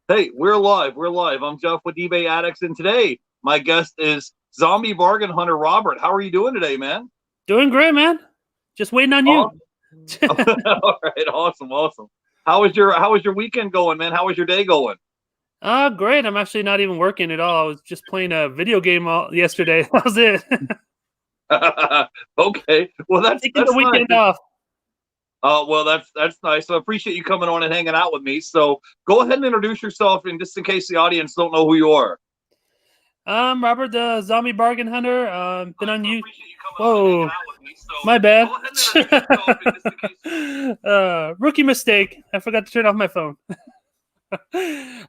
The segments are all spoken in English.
Hey, we're live. We're live. I'm Jeff with eBay Addicts, and today my guest is Zombie Bargain Hunter Robert. How are you doing today, man? Doing great, man. Just waiting on you. Awesome. All right, awesome. How was your weekend going, man? How was your day going? Great. I'm actually not even working at all. I was just playing a video game yesterday. That was it. Okay, well Taking the that's nice. weekend off. Well, that's nice. So I appreciate you coming on and hanging out with me. So go ahead and introduce yourself, and just in case the audience don't know who you are. Robert, the zombie bargain hunter. Been on you. Appreciate you coming on and hanging Whoa, out with me. So my bad. go ahead and introduce yourself, and just in case. Rookie mistake. I forgot to turn off my phone.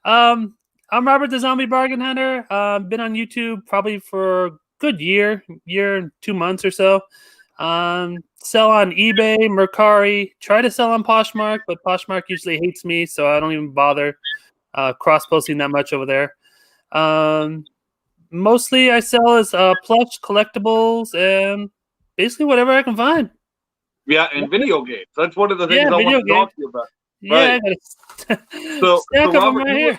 um, I'm Robert, the zombie bargain hunter. Been on YouTube probably for a good year and 2 months or so. Sell on eBay, Mercari. Try to sell on Poshmark, but Poshmark usually hates me, so I don't even bother cross-posting that much over there. Mostly I sell as plush collectibles and basically whatever I can find. Yeah, and video games. That's one of the things I want to talk to you about. Yeah, Right. I got a So stack of them Robert, right here.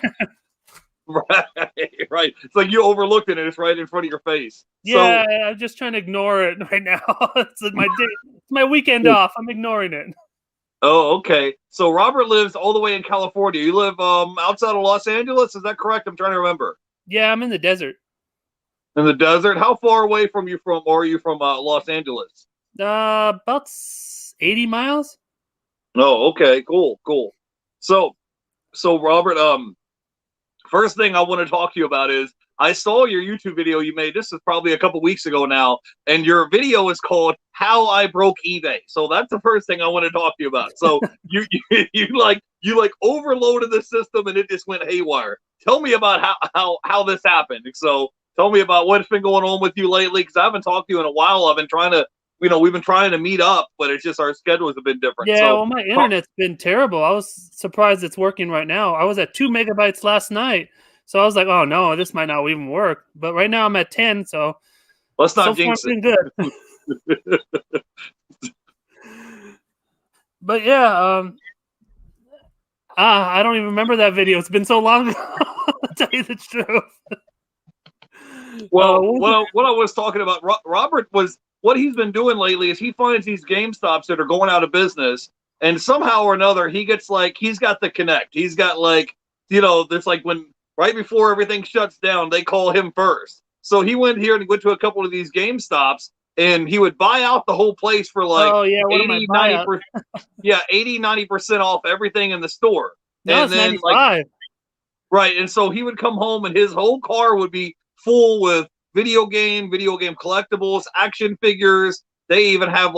right. It's like you overlooked it and it's right in front of your face. Yeah, I'm just trying to ignore it right now. It's my day. It's my weekend off. I'm ignoring it. Oh, okay. So Robert lives all the way in California. You live outside of Los Angeles, is that correct? I'm trying to remember. Yeah, I'm in the desert. In the desert. How far away are you from Los Angeles? About 80 miles. Oh, okay, cool. So Robert, first thing I want to talk to you about is I saw your YouTube video you made. This is probably a couple weeks ago now, and your video is called "How I Broke eBay." So that's the first thing I want to talk to you about. So you like overloaded the system and it just went haywire. Tell me about how this happened. So tell me about what's been going on with you lately, because I haven't talked to you in a while. I've been trying to, we've been trying to meet up, but it's just our schedules have been different. Yeah, So well, my internet's been terrible. I was surprised it's working right now. I was at 2 megabytes last night, so I was like, "Oh no, this might not even work." But right now I'm at 10, so let's not so far jinx I'm it. doing good. But yeah, I don't even remember that video. It's been so long ago. I'll tell you the truth. Well, what I was talking about, Robert, was what he's been doing lately is he finds these GameStops that are going out of business, and somehow or another he's got the connect. He's got there's like when right before everything shuts down, they call him first. So he went here and went to a couple of these GameStops, and he would buy out the whole place for like 80, 90%, 80-90% off everything in the store. No, And it's then 95. right, and so he would come home and his whole car would be full with video game collectibles, action figures. They even have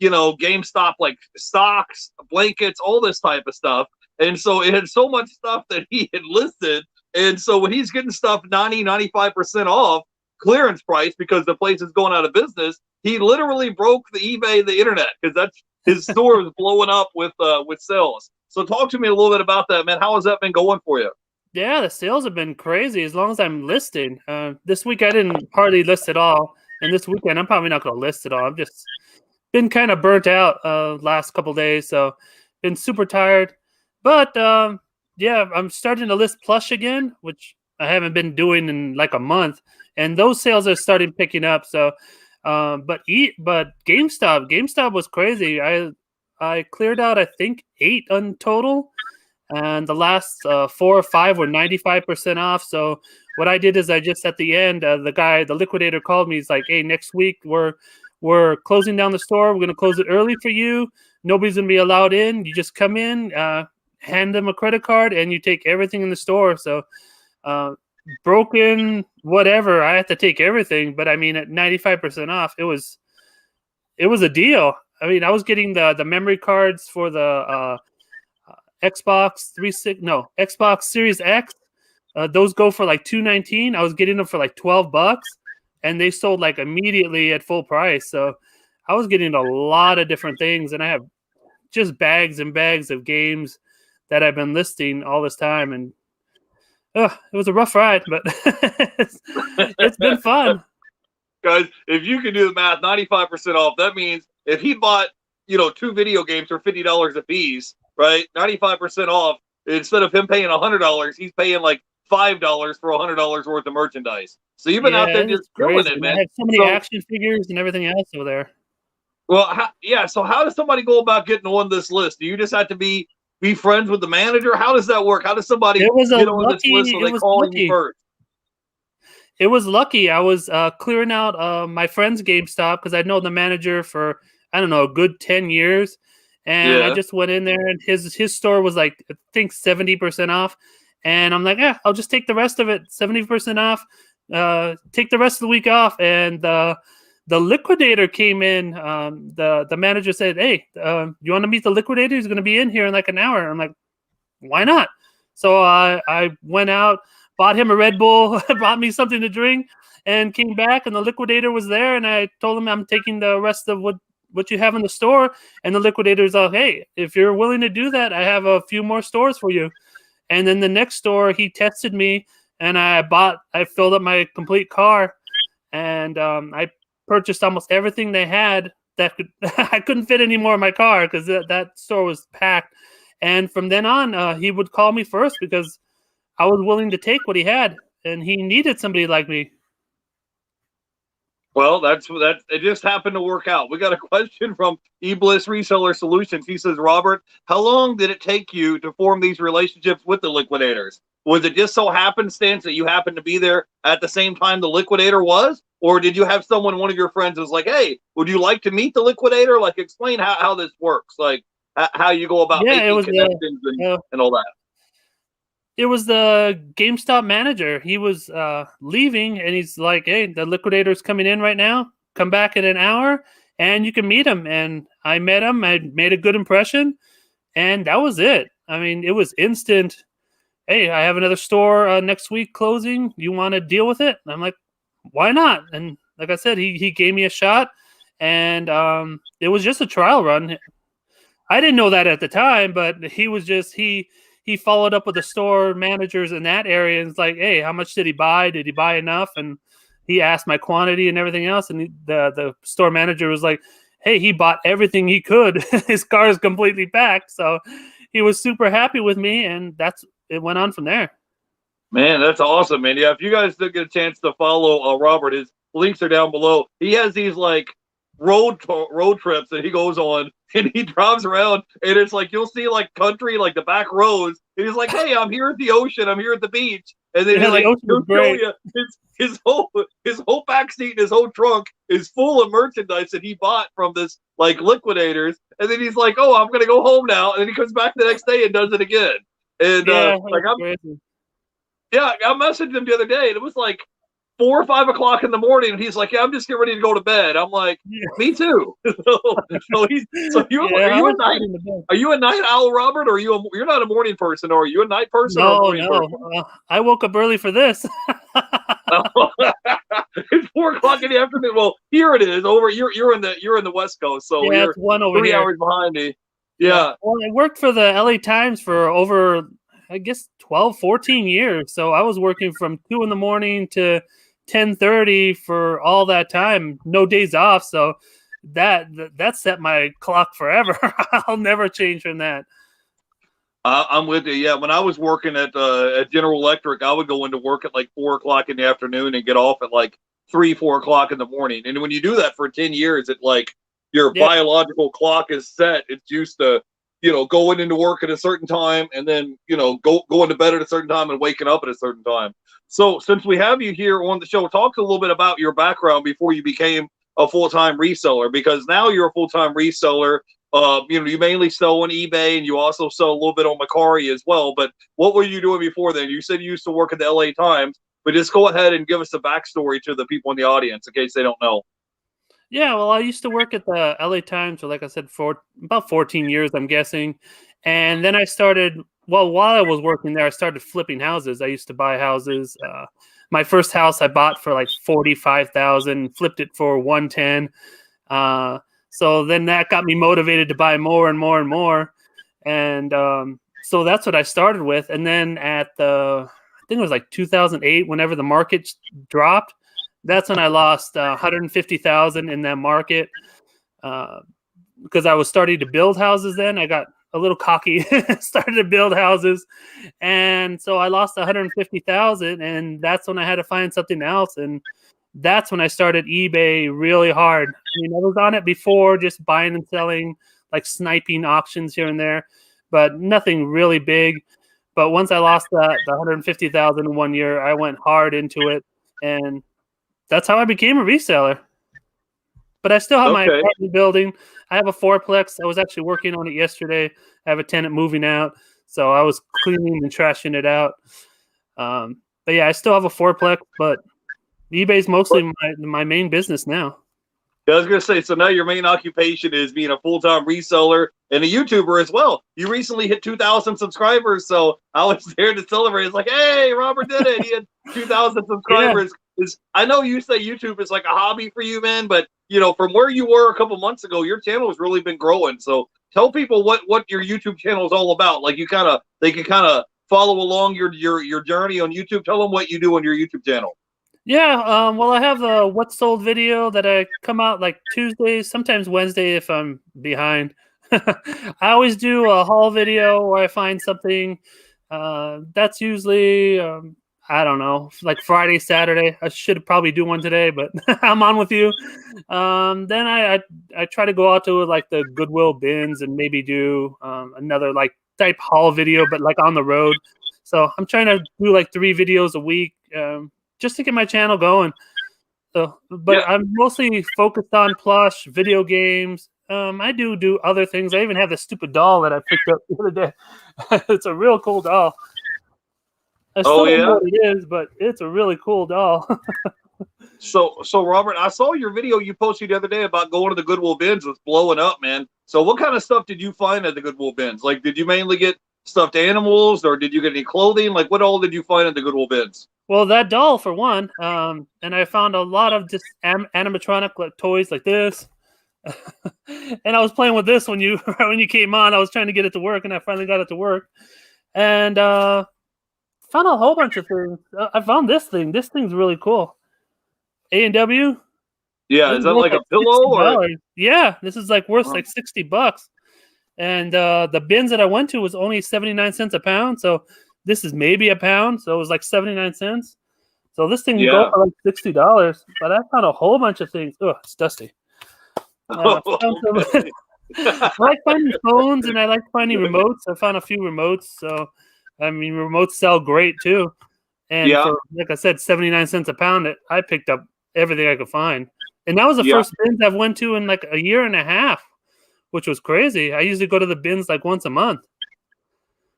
GameStop like stocks, blankets, all this type of stuff. And so it had so much stuff that he had listed. And so when he's getting stuff 90-95% off clearance price because the place is going out of business, he literally broke the internet, because that's his store is blowing up with sales. So talk to me a little bit about that, man. How has that been going for you? Yeah, the sales have been crazy as long as I'm listing. This week I didn't hardly list at all, and this weekend I'm probably not going to list at all. I've just been kind of burnt out last couple days, so been super tired. But yeah, I'm starting to list plush again, which I haven't been doing in like a month, and those sales are starting picking up. So, but GameStop was crazy. I cleared out I think 8 on total. And the last 4 or 5 were 95% off. So what I did is I just at the end, the liquidator called me. He's like, "Hey, next week we're closing down the store. We're gonna close it early for you. Nobody's gonna be allowed in. You just come in, hand them a credit card, and you take everything in the store." So broken, whatever, I had to take everything. But I mean, at 95% off, it was a deal. I mean, I was getting the memory cards for the Xbox Series X. Those go for like $219. I was getting them for like $12, and they sold like immediately at full price. So I was getting a lot of different things, and I have just bags and bags of games that I've been listing all this time. And it was a rough ride, but it's been fun. Guys, if you can do the math, 95% off, that means if he bought, 2 video games for $50 a piece, right? 95% off, instead of him paying $100, he's paying like $5 for $100 worth of merchandise. So you've been out Yeah, there just it's killing crazy. it, And I man. have so many So, action figures and everything else over there. well, yeah. So how does somebody go about getting on this list? Do you just have to be friends with the manager? How does that work? How does somebody It was a get on this list lucky. so It they was call you lucky. first? It was lucky. I was clearing out my friend's GameStop because I'd known the manager for I don't know a good 10 years, and I Yeah. just went in there and his store was like I think 70% off, and I'm like, yeah, I'll just take the rest of it 70% off. Take the rest of the week off, and the liquidator came in. The manager said, "Hey, you want to meet the liquidator? He's going to be in here in like an hour." I'm like, "Why not?" So I went out, bought him a Red Bull, bought me something to drink, and came back. And the liquidator was there, and I told him I'm taking the rest of what you have in the store. And the liquidator's like, "Hey, if you're willing to do that, I have a few more stores for you." And then the next store, he tested me, and I filled up my complete car, and I purchased almost everything they had that could. I couldn't fit any more in my car because that store was packed. And from then on, he would call me first because I was willing to take what he had, and he needed somebody like me. Well, that. It just happened to work out. We got a question from eBliss Reseller Solutions. He says, Robert, how long did it take you to form these relationships with the liquidators? Was it just so happenstance that you happened to be there at the same time the liquidator was? Or did you have someone, one of your friends, was like, hey, would you like to meet the liquidator? Like, explain how this works, like how you go about Yeah, making connections and all that. it was the GameStop manager. He was leaving, and he's like, "Hey, the liquidator's coming in right now. Come back in an hour, and you can meet him." And I met him. I made a good impression, and that was it. I mean, it was instant. Hey, I have another store next week closing. You want to deal with it? And I'm like, why not? And like I said, he gave me a shot, and it was just a trial run. I didn't know that at the time, but he was just he followed up with the store managers in that area and it's like, hey, how much did he buy? Did he buy enough? And he asked my quantity and everything else, and the store manager was like, hey, he bought everything he could. His car is completely packed, so he was super happy with me, and it went on from there. Man, that's awesome, man. Yeah, if you guys did get a chance to follow Robert, his links are down below. He has these like road trips that he goes on, and he drives around, and it's like you'll see like country, like the back roads. And he's like, "Hey, I'm here at the ocean. I'm here at the beach," and then Yeah, he's the like, ocean was he'll show great. you his whole back seat and his whole trunk is full of merchandise that he bought from this like liquidators. And then he's like, "Oh, I'm gonna go home now," and then he comes back the next day and does it again. And Yeah, like that's crazy. yeah, I messaged him the other day, and it was like 4 or 5 o'clock in the morning, and he's like, "Yeah, I'm just getting ready to go to bed." I'm like, Yeah, "Me too." So you are yeah, I you a was night putting the best. are you a night owl, Robert, or you're not a morning person, or are you a night person or a No, morning no. person? I woke up early for this. It's 4 o'clock in the afternoon. Well, here it is. Over you're in the West Coast, so Yeah, you're it's one over three here. hours behind me. Yeah. Yeah. Well, I worked for the LA Times for over, I guess, 12, 14 years. So I was working from 2 in the morning to 10:30 for all that time, no days off. So that set my clock forever. I'll never change from that. I'm with you. Yeah, when I was working at General Electric, I would go into work at like 4 o'clock in the afternoon and get off at like 3, 4 o'clock in the morning. And when you do that for 10 years, it like your Yeah. biological clock is set. It's used to, going into work at a certain time and then going to bed at a certain time and waking up at a certain time. So since we have you here on the show, talk a little bit about your background before you became a full-time reseller, because now you're a full-time reseller. You mainly sell on eBay and you also sell a little bit on Macari as well. But what were you doing before then? You said you used to work at the LA Times, but just go ahead and give us a backstory to the people in the audience in case they don't know. Yeah, well, I used to work at the LA Times for, like I said, for about 14 years, I'm guessing. And then I started, well, while I was working there, I started flipping houses. I used to buy houses. My first house I bought for like 45,000, flipped it for 110. So then that got me motivated to buy more and more and more. And so that's what I started with. And then I think it was like 2008, whenever the market dropped, that's when I lost 150,000 in that market because I was starting to build houses then. I got a little cocky, started to build houses, and so I lost 150,000, and that's when I had to find something else, and that's when I started eBay really hard. I mean, I was on it before, just buying and selling, like sniping auctions here and there, but nothing really big. But once I lost the 150,000 in 1 year, I went hard into it, and that's how I became a reseller. But I still have my Okay. apartment building. I have a fourplex. I was actually working on it yesterday. I have a tenant moving out, so I was cleaning and trashing it out. But yeah, I still have a fourplex, but eBay's mostly my main business now. I was gonna say, so now your main occupation is being a full-time reseller and a YouTuber as well. You recently hit 2,000 subscribers, so I was there to celebrate. It's like, hey, Robert did it. He had 2,000 subscribers. Yeah. I know you say YouTube is like a hobby for you, man, but from where you were a couple months ago, your channel has really been growing. So tell people what your YouTube channel is all about. Like they can kind of follow along your journey on YouTube. Tell them what you do on your YouTube channel. Yeah, well, I have a What's Sold video that I come out like Tuesdays, sometimes Wednesday if I'm behind. I always do a haul video where I find something. That's usually, I don't know, like Friday, Saturday. I should probably do one today, but I'm on with you. Then I try to go out to like the Goodwill bins and maybe do another like type haul video, but like on the road. So I'm trying to do like 3 videos a week. Just to get my channel going. So, but yeah. I'm mostly focused on plush, video games. I do other things. I even have this stupid doll that I picked up the other day. It's a real cool doll. I still don't know what it is, but it's a really cool doll. So Robert, I saw your video you posted the other day about going to the Goodwill bins. It's blowing up, man. So what kind of stuff did you find at the Goodwill bins? Like, did you mainly get stuffed animals, or did you get any clothing? Like, what all did you find at the Goodwill bins? Well, that doll for one, and I found a lot of just animatronic like toys like this. And I was playing with this when you came on. I was trying to get it to work, and I finally got it to work. And found a whole bunch of things. I found this thing. This thing's really cool. A&W. Yeah, is that like a pillow or? Yeah, this is like worth like $60. And the bins that I went to was only 79 cents a pound. So this is maybe a pound, so it was like 79 cents. So this thing can go for like $60. But I found a whole bunch of things. Oh, it's dusty. I like finding phones and I like finding remotes. I found a few remotes. So, I mean, remotes sell great too. And for, like I said, 79 cents a pound, I picked up everything I could find. And that was the first bins I've went to in like a year and a half, which was crazy. I usually go to the bins like once a month.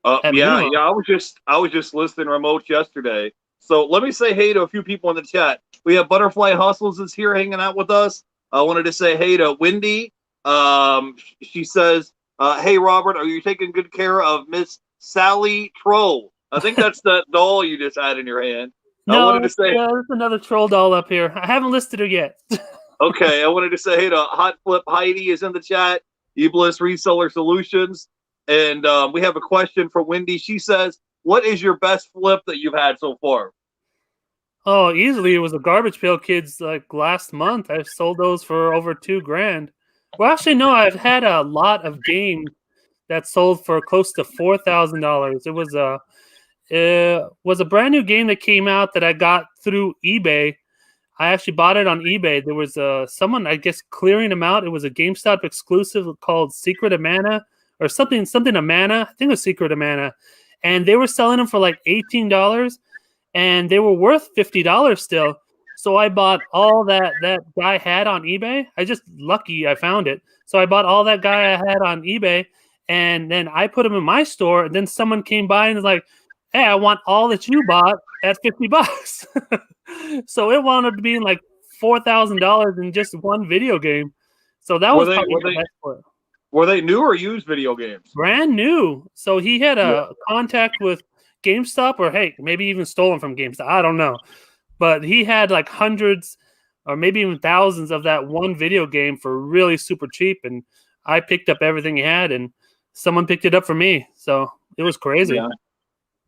I was just listing remotes yesterday. So let me say hey to a few people in the chat. We have Butterfly Hustles is here hanging out with us. I wanted to say hey to Wendy. She says, "Hey Robert, are you taking good care of Miss Sally Troll?" I think that's that doll you just had in your hand. No, I wanted to say there's another troll doll up here. I haven't listed her yet. Okay, I wanted to say hey to Hot Flip Heidi is in the chat. Eblis Reseller Solutions. And we have a question for Wendy. She says, what is your best flip that you've had so far? Oh, easily. It was the Garbage Pail Kids like last month. I sold those for over $2,000. Well, actually, no, I've had a lot of games that sold for close to $4,000. It was a brand new game that came out that I got through eBay. I actually bought it on eBay. There was someone, I guess, clearing them out. It was a GameStop exclusive called Secret of Mana. Or something of Mana. I think it was Secret of Mana. And they were selling them for like $18. And they were worth $50 still. So I bought all that guy had on eBay. I just lucky I found it. So I bought all that guy I had on eBay. And then I put them in my store. And then someone came by and was like, hey, I want all that you bought at $50. So it wound up being like $4,000 in just one video game. So that was probably the best flip. Were they new or used video games? Brand new. So he had a contact with GameStop, or hey, maybe even stolen from GameStop. I don't know. But he had like hundreds or maybe even thousands of that one video game for really super cheap. And I picked up everything he had, and someone picked it up for me. So it was crazy.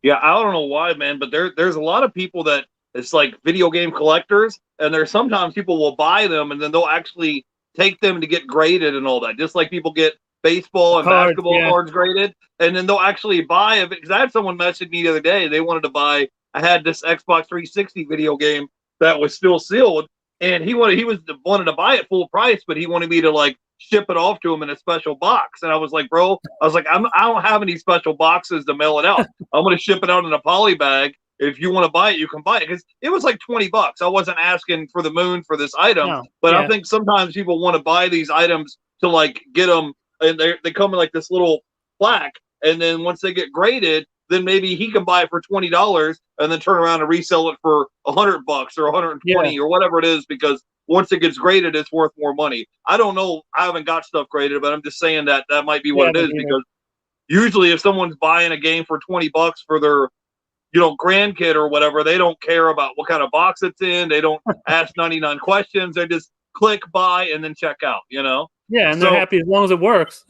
Yeah, I don't know why, man, but there's a lot of people that it's like video game collectors, and there's sometimes people will buy them and then they'll actually take them to get graded and all that. Just like people get baseball and Cards, basketball yeah. cards graded, and then they'll actually buy it. Because I had someone message me the other day. They wanted to buy. I had this Xbox 360 video game that was still sealed, and he wanted to buy it full price, but he wanted me to like ship it off to him in a special box. And I was like, bro, I was like, I don't have any special boxes to mail it out. I'm going to ship it out in a poly bag. If you want to buy it, you can buy it, because it was like $20. I wasn't asking for the moon for this item, No, but I yeah, think sometimes people want to buy these items to like get them, and they come in like this little plaque, and then once they get graded, then maybe he can buy it for $20 and then turn around and resell it for $100 or yeah, 120 or whatever it is, because once it gets graded, it's worth more money. I don't know. I haven't got stuff graded, but I'm just saying that that might be what yeah. it is, because usually if someone's buying a game for $20 for their grandkid or whatever, they don't care about what kind of box it's in. They don't ask 99 questions. They just click buy and then check out. Yeah, and they're So happy as long as it works.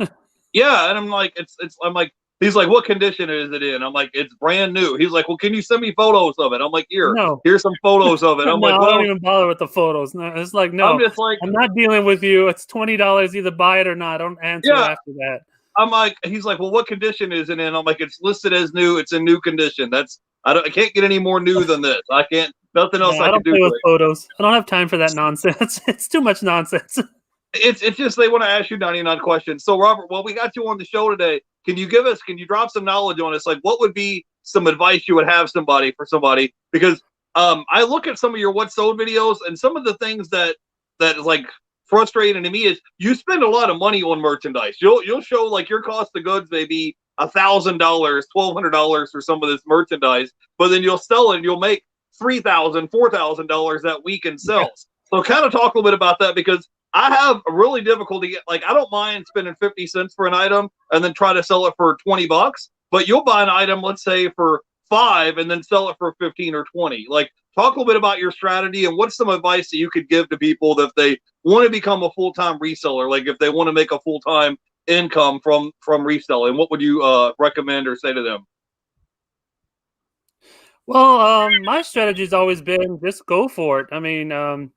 yeah, and I'm like, I'm like, he's like, what condition is it in? I'm like, it's brand new. He's like, well, can you send me photos of it? I'm like, No, here's some photos of it. I'm no, like, I don't well, even bother with the photos. No, it's like, I'm no, just like, I'm not dealing with you. It's $20. Either buy it or not. Don't answer yeah. after that. I'm like, he's like, well, what condition is it in? I'm like, it's listed as new. It's in new condition. I can't get any more new than this. I can't, nothing else No, I I can don't do play to with it. photos. I don't have time for that nonsense. It's too much nonsense. It's just they want to ask you 99 questions. So Robert, well, we got you on the show today. Can you drop some knowledge on us? Like, what would be some advice you would have for somebody? Because I look at some of your What's Sold videos, and some of the things that is like frustrating to me is you spend a lot of money on merchandise. You'll show like your cost of goods may be $1,000, $1,200 for some of this merchandise, but then you'll sell it and you'll make $3,000, $4,000 that week in sales. So kind of talk a little bit about that, because I have a really difficulty. Like, I don't mind spending 50 cents for an item and then try to sell it for $20, but you'll buy an item, let's say for $5, and then sell it for 15 or 20. Like, talk a little bit about your strategy and what's some advice that you could give to people that if they want to become a full-time reseller, like if they want to make a full-time income from reselling, what would you recommend or say to them? Well, my strategy's always been just go for it. I mean,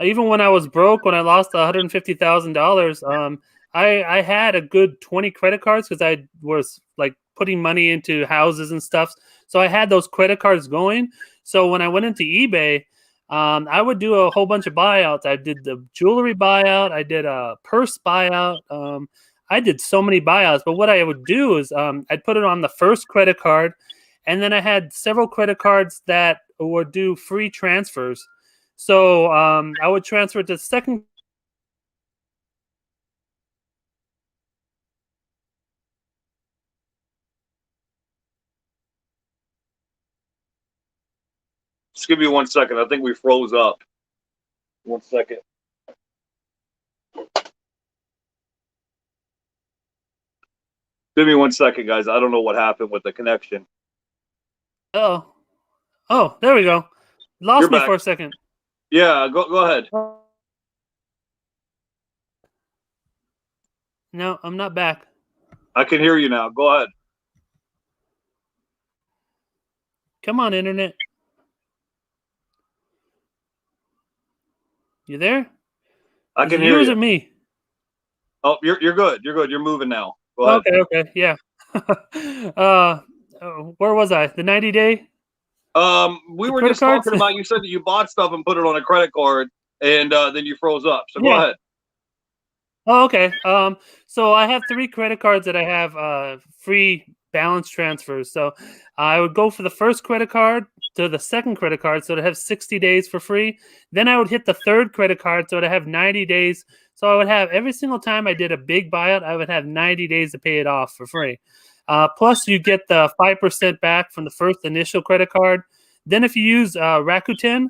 even when I was broke, when I lost $150,000, I had a good 20 credit cards because I was like putting money into houses and stuff. So I had those credit cards going. So when I went into eBay, I would do a whole bunch of buyouts. I did the jewelry buyout. I did a purse buyout. I did so many buyouts. But what I would do is I'd put it on the first credit card, and then I had several credit cards that would do free transfers. So I would transfer it to the second. Just give me 1 second. I think we froze up. 1 second. Give me 1 second, guys. I don't know what happened with the connection. Oh, there we go. You're Lost me back. for a second. Yeah, go ahead. No, I'm not back. I can hear you now. Go ahead. Come on, internet. You there? I Is can it hear you or is you. it me? Oh, you're good. You're good. You're moving now. Go ahead. Okay, yeah. uh, where was I? The 90-day? We The were credit just cards? talking about, you said that you bought stuff and put it on a credit card, and then you froze up. So go Yeah. ahead. Oh, okay. So I have 3 credit cards that I have free balance transfers. So I would go for the first credit card to the second credit card, so to have 60 days for free. Then I would hit the third credit card, so to have 90 days. So I would have every single time I did a big buyout, I would have 90 days to pay it off for free. Plus, you get the 5% back from the first initial credit card. Then, if you use Rakuten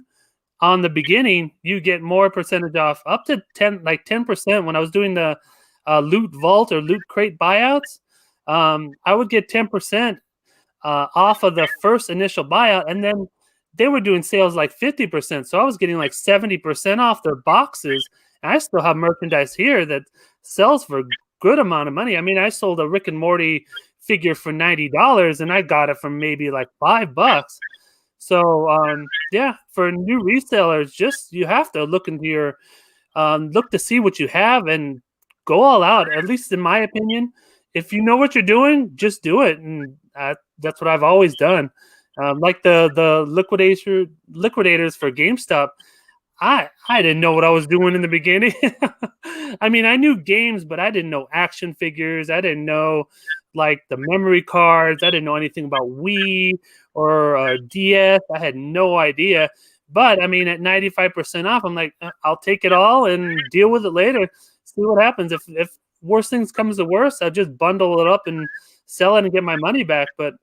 on the beginning, you get more percentage off, up to 10%. When I was doing the Loot Vault or Loot Crate buyouts, I would get 10% off of the first initial buyout, and then they were doing sales like 50%. So I was getting like 70% off their boxes. And I still have merchandise here that sells for a good amount of money. I mean, I sold a Rick and Morty figure for $90, and I got it for maybe like $5. So yeah, for new resellers, just you have to look into your look to see what you have and go all out. At least in my opinion, if you know what you're doing, just do it, and that's what I've always done. Like the liquidators for GameStop. I didn't know what I was doing in the beginning. I mean, I knew games, but I didn't know action figures. I didn't know like the memory cards. I didn't know anything about Wii or DS. I had no idea. But I mean, at 95% off, I'm like, I'll take it all and deal with it later. See what happens. If worse things comes to worse, I'll just bundle it up and sell it and get my money back. But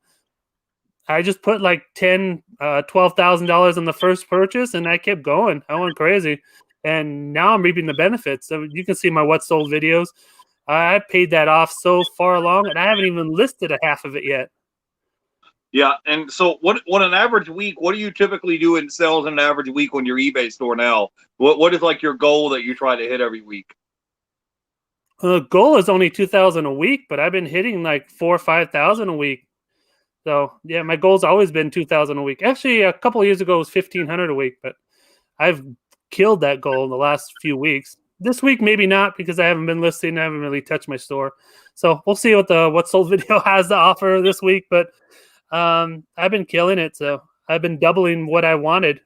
I just put like $12,000 on the first purchase, and I kept going. I went crazy, and now I'm reaping the benefits. So you can see my what sold videos. I paid that off so far along, and I haven't even listed a half of it yet. Yeah, and so what an average week? What do you typically do in sales in an average week on your eBay store now? What is like your goal that you try to hit every week? The goal is only 2,000 a week, but I've been hitting like 4,000 or 5,000 a week. So yeah, my goal's always been 2,000 a week. Actually, a couple of years ago it was 1,500 a week, but I've killed that goal in the last few weeks. This week maybe not because I haven't been listing. I haven't really touched my store, so we'll see what the what sold video has to offer this week. But I've been killing it, so I've been doubling what I wanted.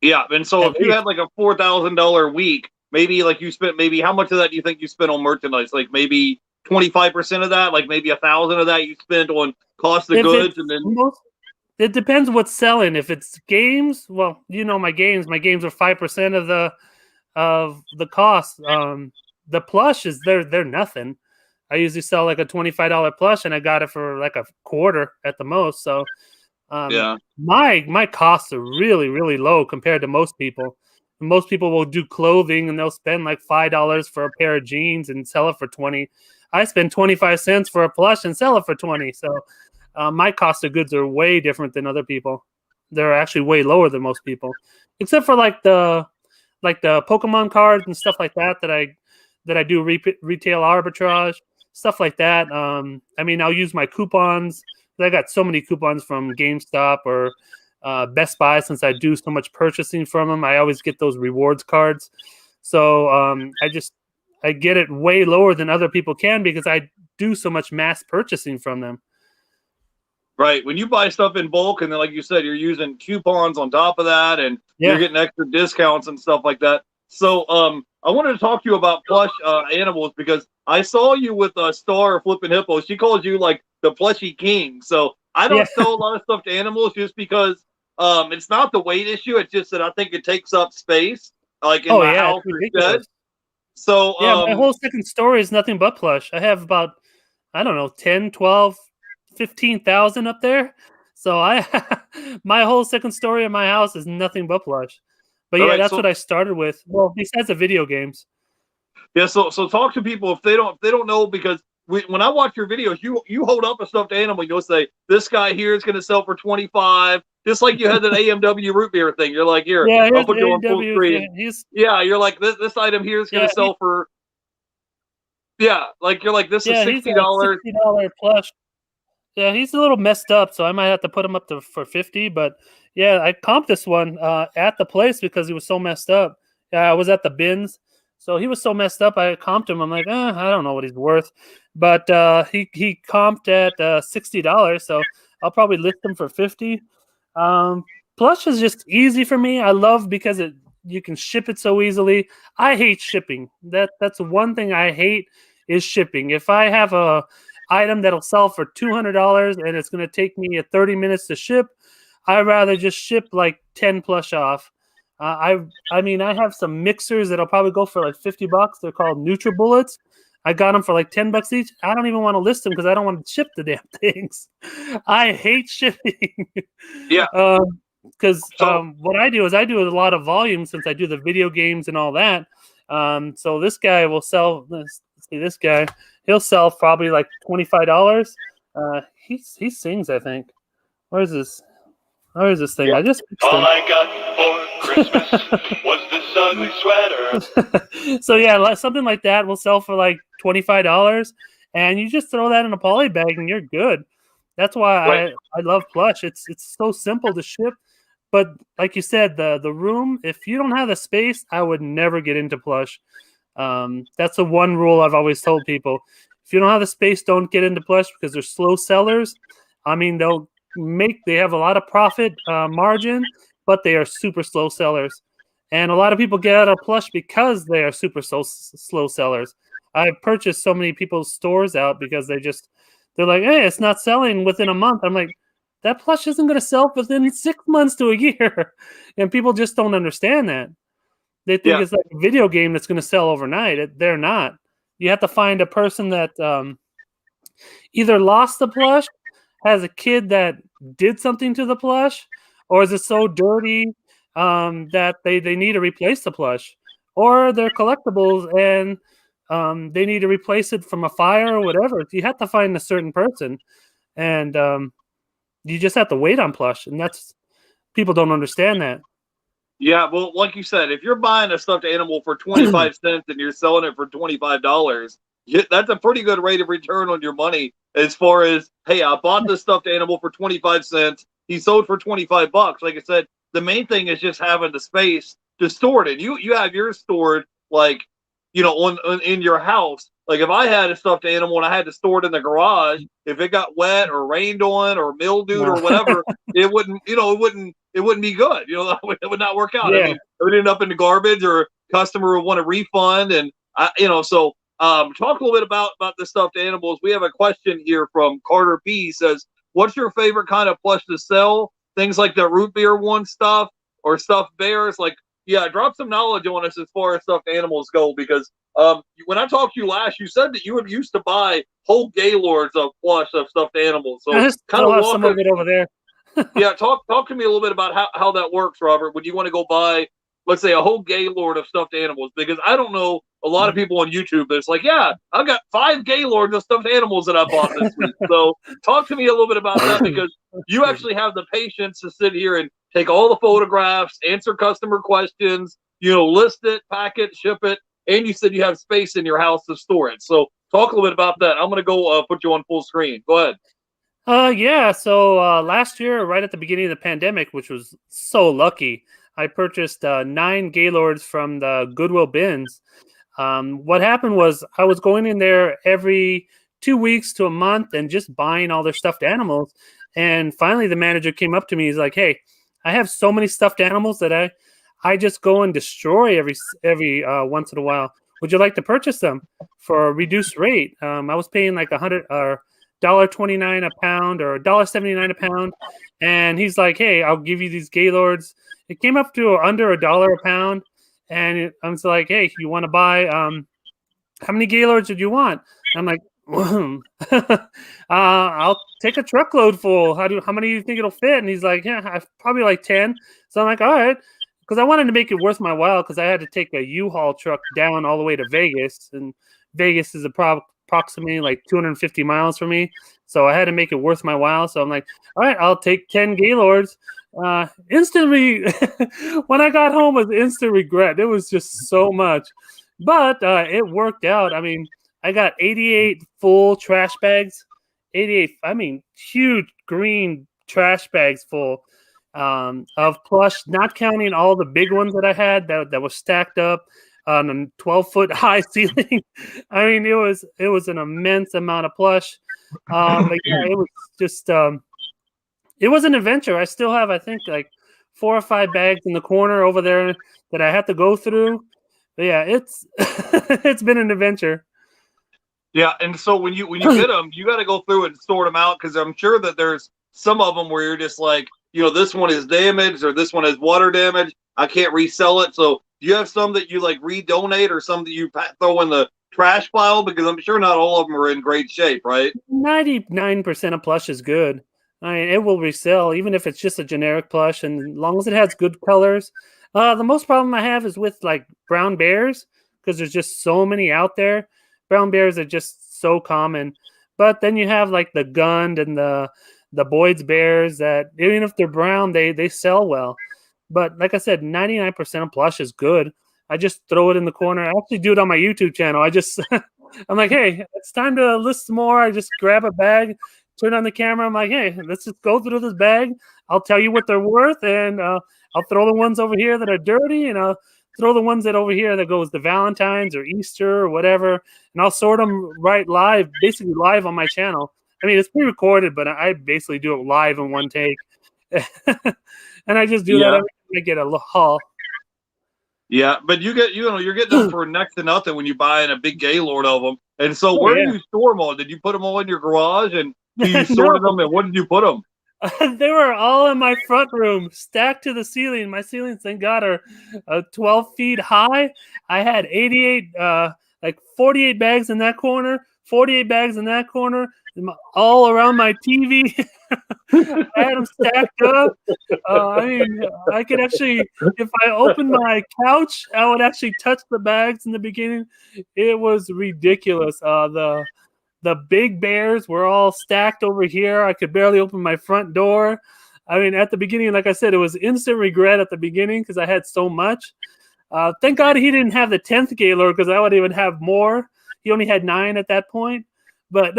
Yeah, and so if you had like a $4,000 week, maybe like you spent maybe how much of that do you think you spent on merchandise? Like maybe 25% of that, like maybe 1,000 of that you spent on cost of goods, and then it depends what's selling. If it's games, well, you know my games are 5% of the cost. The plush is they're nothing. I usually sell like a $25 plush, and I got it for like a quarter at the most. So yeah, my costs are really, really low compared to most people. Most people will do clothing and they'll spend like $5 for a pair of jeans and sell it for 20. I spend 25 cents for a plush and sell it for 20. So my cost of goods are way different than other people. They're actually way lower than most people, except for like the Pokemon cards and stuff like that that I do retail arbitrage, stuff like that. I mean, I'll use my coupons. I got so many coupons from GameStop or Best Buy since I do so much purchasing from them. I always get those rewards cards. So I get it way lower than other people can because I do so much mass purchasing from them. Right. When you buy stuff in bulk, and then like you said, you're using coupons on top of that, and you're getting extra discounts and stuff like that. So I wanted to talk to you about plush animals because I saw you with Star Flipping Hippo. She calls you like the plushy king. So I don't sell a lot of stuff to animals just because it's not the weight issue. It's just that I think it takes up space, like in my house or shed. So my whole second story is nothing but plush. I have about, I don't know, 10, 12, 15,000 up there. So my whole second story in my house is nothing but plush. But yeah, that's what I started with. Well, besides the video games. Yeah, so talk to people if they don't know, because when I watch your videos, you hold up a stuffed animal, you'll say this guy here is going to sell for 25, just like you had that AMW root beer thing. You're like, here, I'll put you on full screen. Yeah, you're like this item here is going to sell for. Yeah, like you're like this is $60. $60 plush. Yeah, he's a little messed up, so I might have to put him up for 50. But yeah, I comped this one at the place because he was so messed up. I was at the bins, so he was so messed up. I comped him. I'm like, I don't know what he's worth, but he comped at $60, so I'll probably list him for 50. Plush is just easy for me. I love because you can ship it so easily. I hate shipping. That's one thing I hate is shipping. If I have a item that'll sell for $200 and it's going to take me 30 minutes to ship, I'd rather just ship like 10 plush off. I mean, I have some mixers that'll probably go for like $50. They're called NutriBullets. I got them for like $10 each. I don't even want to list them because I don't want to ship the damn things. I hate shipping. Yeah. Because what I do is I do a lot of volume since I do the video games and all that. So this guy will sell. Let's see, this guy. He'll sell probably like $25. He sings, I think. Where is this? Where is this thing? I just all I got for Christmas was this ugly sweater. So yeah, something like that will sell for like $25, and you just throw that in a poly bag and you're good. That's why I love plush. It's so simple to ship, but like you said, the room. If you don't have the space, I would never get into plush. That's the one rule I've always told people. If you don't have the space, don't get into plush because they're slow sellers. I mean, they have a lot of profit margin, but they are super slow sellers. And a lot of people get out of plush because they are super slow sellers. I've purchased so many people's stores out because they're like, hey, it's not selling within a month. I'm like, that plush isn't going to sell within 6 months to a year. And people just don't understand that. They think Yeah. it's like a video game that's going to sell overnight. They're not. You have to find a person that either lost the plush, has a kid that did something to the plush, or is it so dirty that they need to replace the plush, or they're collectibles and they need to replace it from a fire or whatever. You have to find a certain person, and you just have to wait on plush, and that's people don't understand that. Yeah, well, like you said, if you're buying a stuffed animal for 25 cents and you're selling it for $25, that's a pretty good rate of return on your money. As far as, hey, I bought this stuffed animal for 25 cents, he sold for $25. Like I said, the main thing is just having the space to store it. And you have yours stored like, on in your house. Like if I had a stuffed animal and I had to store it in the garage, if it got wet or rained on or mildewed or whatever, it wouldn't be good. It would not work out. Yeah. I mean, it would end up in the garbage, or a customer would want a refund. And so talk a little bit about the stuffed animals. We have a question here from Carter P. He says, what's your favorite kind of plush to sell? Things like the root beer one stuff or stuffed bears? Like, yeah, drop some knowledge on us as far as stuffed animals go, because when I talked to you last, you said that you used to buy whole gaylords of plush of stuffed animals. So kind of have some of it over there. Yeah, talk to me a little bit about how that works, Robert. When you want to go buy, let's say, a whole gaylord of stuffed animals, because I don't know a lot of people on YouTube that's like, yeah, I've got 5 gaylords of stuffed animals that I bought this week. So talk to me a little bit about that, because you actually have the patience to sit here and take all the photographs, answer customer questions, list it, pack it, ship it, and you said you have space in your house to store it. So talk a little bit about that. I'm going to go put you on full screen. Go ahead. Yeah. So last year, right at the beginning of the pandemic, which was so lucky, I purchased 9 gaylords from the Goodwill bins. What happened was I was going in there every 2 weeks to a month and just buying all their stuffed animals. And finally, the manager came up to me. He's like, "Hey, I have so many stuffed animals that I just go and destroy every once in a while. Would you like to purchase them for a reduced rate?" I was paying like $100 or $1.29 a pound or $1.79 a pound, and he's like, "Hey, I'll give you these gaylords." It came up to under $1 a pound, and I was like, "Hey, you want to buy? How many gaylords did you want?" And I'm like, I'll take a truckload full. How many do you think it'll fit? And he's like, yeah, probably like 10. So I'm like, all right. Because I wanted to make it worth my while, because I had to take a U-Haul truck down all the way to Vegas. And Vegas is approximately like 250 miles from me. So I had to make it worth my while. So I'm like, all right, I'll take 10 gaylords. Instantly, when I got home, was instant regret. It was just so much. But it worked out. I mean, I got 88 full trash bags. 88, I mean, huge green trash bags full of plush, not counting all the big ones that I had that were stacked up on a 12-foot high ceiling. I mean, it was an immense amount of plush. But yeah, it was just it was an adventure. I still have, I think, like 4 or 5 bags in the corner over there that I had to go through. But yeah, it's it's been an adventure. Yeah, and so when you get them, you got to go through and sort them out, because I'm sure that there's some of them where you're just like, this one is damaged or this one has water damage. I can't resell it. So do you have some that you like redonate, or some that you throw in the trash pile? Because I'm sure not all of them are in great shape, right? 99% of plush is good. I mean, it will resell, even if it's just a generic plush, and as long as it has good colors. The most problem I have is with like brown bears, because there's just so many out there. Brown bears are just so common. But then you have like the Gund and the Boyd's bears that, even if they're brown, they sell well. But like I said, 99% of plush is good. I just throw it in the corner. I actually do it on my YouTube channel. I'm like, hey, it's time to list more. I just grab a bag, turn on the camera. I'm like, hey, let's just go through this bag. I'll tell you what they're worth, and I'll throw the ones over here that are dirty, and I'll throw the ones that over here that goes to Valentine's or Easter or whatever, and I'll sort them right live, basically live on my channel. I mean, it's pre-recorded, but I basically do it live in one take. And I just do that every time I get a haul. Yeah, but you're getting them for next to nothing when you buy in a big Gaylord of them. And so, where do you store them all? Did you put them all in your garage, and you sorted them? And what did you put them? They were all in my front room, stacked to the ceiling. My ceilings, thank God, are 12 feet high. I had 48 bags in that corner, 48 bags in that corner, all around my TV. I had them stacked up. I mean, I could actually, if I opened my couch, I would actually touch the bags in the beginning. It was ridiculous. The big bears were all stacked over here. I could barely open my front door. I mean, at the beginning, like I said, it was instant regret at the beginning because I had so much. Thank God he didn't have the 10th Gaylord because I would even have more. He only had 9 at that point. But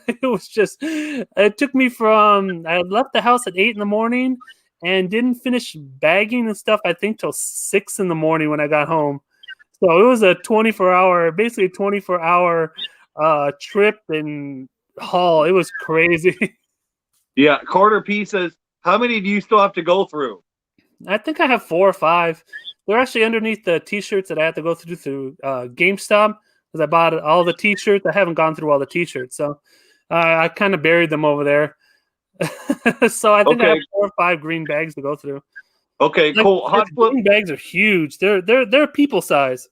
it was just, it took me from, I left the house at 8 in the morning and didn't finish bagging and stuff, I think, till 6 in the morning when I got home. So it was a 24-hour trip and haul. It was crazy. Yeah, Carter P says, how many do you still have to go through? I think I have 4 or 5. They're actually underneath the T-shirts that I have to go through GameStop. Because I bought all the T-shirts. I haven't gone through all the T-shirts, so I kind of buried them over there. So I think I have 4 or 5 green bags to go through. Okay, cool. Hot Flip green bags are huge. They're people size.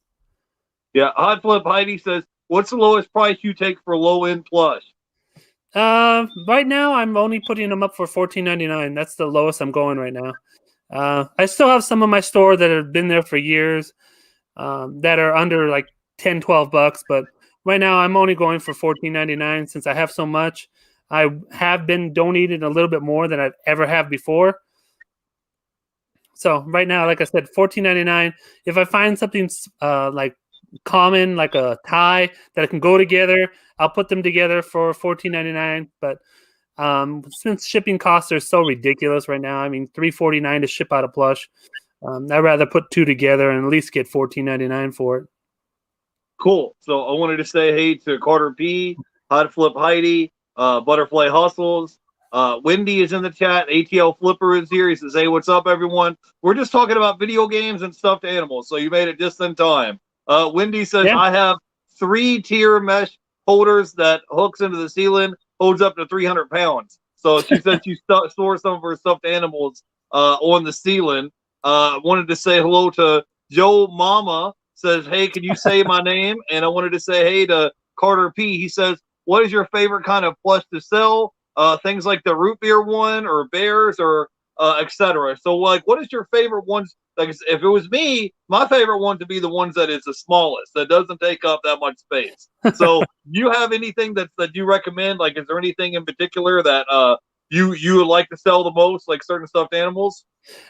Yeah, Hot Flip Heidi says, "What's the lowest price you take for low end plush?" Right now I'm only putting them up for $14.99. That's the lowest I'm going right now. I still have some of my store that have been there for years that are under like $10-12, but right now I'm only going for $14.99 since I have so much. I have been donating a little bit more than I've ever have before. So right now, like I said, $14.99. If I find something like common, like a tie that can go together, I'll put them together for $14.99. But since shipping costs are so ridiculous right now, I mean $3.49 to ship out a plush. I'd rather put 2 together and at least get $14.99 for it. Cool. So I wanted to say hey to Carter P, Hot Flip Heidi, Butterfly Hustles. Wendy is in the chat. ATL Flipper is here. He says, hey, what's up, everyone? We're just talking about video games and stuffed animals, so you made it just in time. Wendy says, I have 3-tier mesh holders that hooks into the ceiling, holds up to 300 pounds. So she said she stores some of her stuffed animals on the ceiling. Wanted to say hello to Joe Mama. Says, hey, can you say my name? And I wanted to say hey to Carter P. He says, what is your favorite kind of plush to sell? Things like the root beer one or bears or etc. So, like, what is your favorite ones? Like, if it was me, my favorite one to be the ones that is the smallest, that doesn't take up that much space. So, do you have anything that you recommend? Like, is there anything in particular that you would like to sell the most, like certain stuffed animals?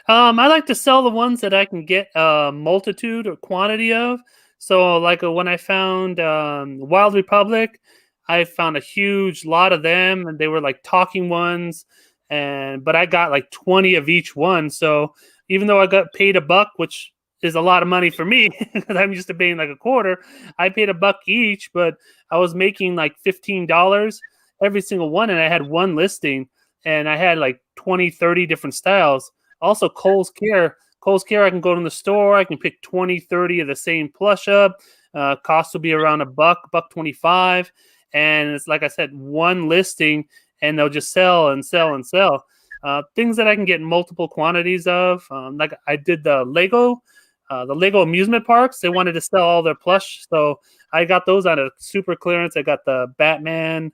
I like to sell the ones that I can get a multitude or quantity of. So, like when I found Wild Republic, I found a huge lot of them, and they were like talking ones. But I got like 20 of each one. So even though I got paid $1, which is a lot of money for me because I'm used to paying like a quarter, I paid $1 each, but I was making like $15 every single one, and I had one listing, and I had like 20, 30 different styles. Also, Kohl's Care, I can go to the store. I can pick 20, 30 of the same plush up. Cost will be around $1, $1.25. And it's like I said, one listing, and they'll just sell and sell and sell. Things that I can get multiple quantities of. Like I did the Lego amusement parks. They wanted to sell all their plush. So I got those on a super clearance. I got the Batman,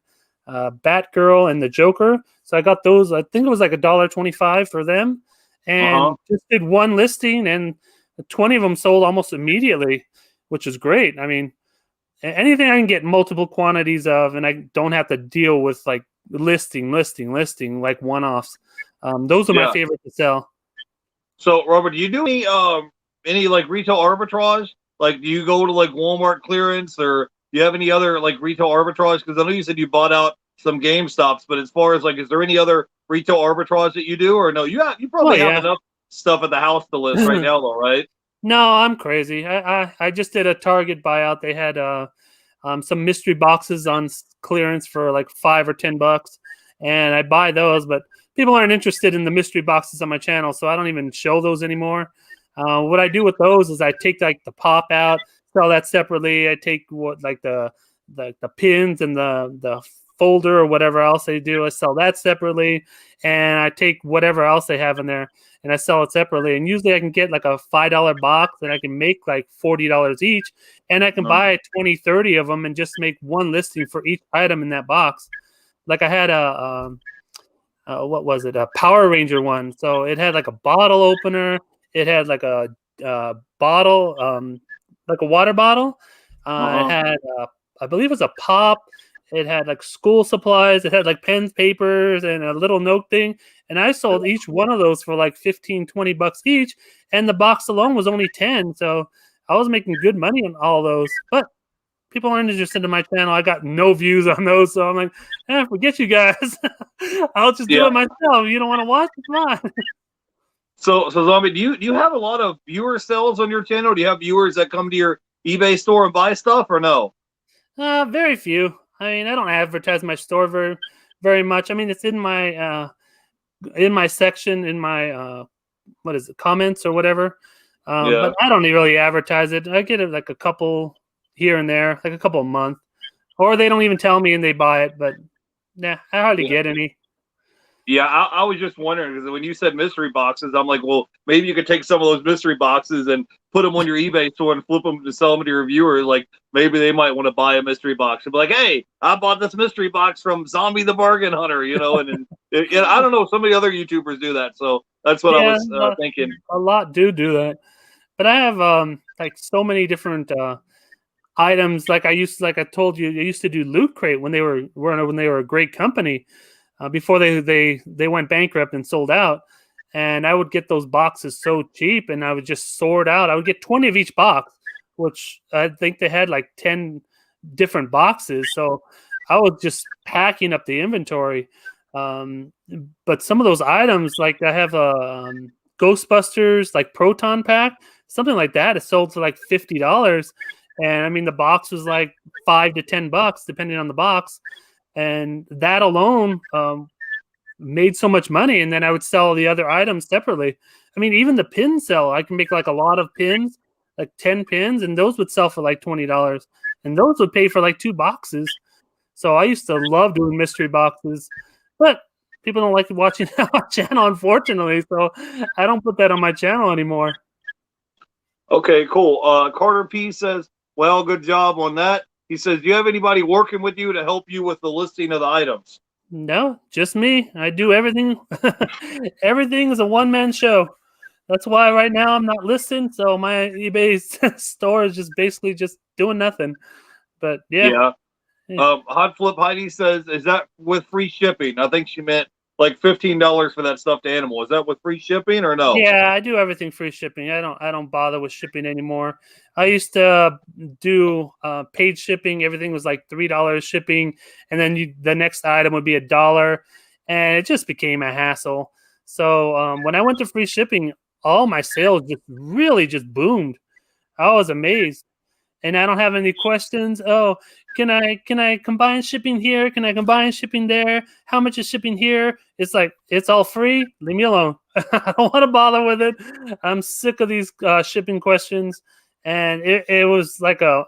Batgirl, and the Joker. So I got those. I think it was like $1.25 for them. And just did one listing, and 20 of them sold almost immediately, which is great. I mean, anything I can get multiple quantities of, and I don't have to deal with like listing like one-offs. Those are my favorite to sell. So, Robert, do you do any like retail arbitrage? Like, do you go to like Walmart clearance, or do you have any other like retail arbitrage? Because I know you said you bought out some GameStops, but as far as like, is there any other retail arbitrage that you do, or no? You probably have enough stuff at the house to list right now, though, right? No, I'm crazy. I just did a Target buyout. They had some mystery boxes on clearance for like $5 or $10, and I buy those. But people aren't interested in the mystery boxes on my channel, so I don't even show those anymore. What I do with those is I take like the pop out, sell that separately. I take what like the pins and the folder or whatever else they do. I sell that separately, and I take whatever else they have in there and I sell it separately. And usually I can get like a $5 box and I can make like $40 each. And I can buy 20, 30 of them and just make one listing for each item in that box. Like I had what was it? A Power Ranger one. So it had like a bottle opener. It had like a bottle, like a water bottle. It had, I believe it was a pop. It had like school supplies. It had like pens, papers, and a little note thing. And I sold each one of those for like 15, $20 each. And the box alone was only 10. So I was making good money on all those. But people aren't interested in my channel. I got no views on those. So I'm like, forget you guys. I'll just do it myself. You don't want to watch? It's fine. So Zombie, do you have a lot of viewer sales on your channel? Do you have viewers that come to your eBay store and buy stuff, or no? Very few. I mean, I don't advertise my store very much. I mean, it's in my section, in my what is it, comments or whatever. But I don't really advertise it. I get it like a couple here and there, like a couple a month, or they don't even tell me and they buy it. But nah, I hardly get any. Yeah, I was just wondering because when you said mystery boxes, I'm like, well, maybe you could take some of those mystery boxes and put them on your eBay store and flip them to sell them to your viewers. Like maybe they might want to buy a mystery box and be like, hey, I bought this mystery box from Zombie the Bargain Hunter, and I don't know, so many other YouTubers do that. So that's what I was thinking. A lot do that, but I have like so many different items. Like I told you, I used to do Loot Crate when they were a great company. Before they went bankrupt and sold out, and I would get those boxes so cheap, and I would just sort out. I would get 20 of each box, which I think they had like 10 different boxes. So I was just packing up the inventory. But some of those items, like I have a Ghostbusters like Proton pack, something like that, is sold for like $50, and I mean the box was like $5 to $10 depending on the box. And that alone made so much money. And then I would sell the other items separately. I mean, even the pin sell, I can make like a lot of pins, like 10 pins, and those would sell for like $20. And those would pay for like 2 boxes. So I used to love doing mystery boxes. But people don't like watching that on my channel, unfortunately. So I don't put that on my channel anymore. Okay, cool. Carter P says, well, good job on that. He says, do you have anybody working with you to help you with the listing of the items? No, just me. I do everything. Everything is a one-man show. That's why right now I'm not listing. So my eBay store is just basically just doing nothing. But yeah. Hot Flip Heidi says, is that with free shipping? I think she meant like $15 for that stuffed animal. Is that with free shipping or no? Yeah, I do everything free shipping. I don't bother with shipping anymore. I used to do paid shipping. Everything was like $3 shipping, and then the next item would be $1, and it just became a hassle. So when I went to free shipping, all my sales just really just boomed. I was amazed. And I don't have any questions. Oh, can I combine shipping here? Can I combine shipping there? How much is shipping here? It's like, it's all free. Leave me alone. I don't want to bother with it. I'm sick of these shipping questions. And it was like a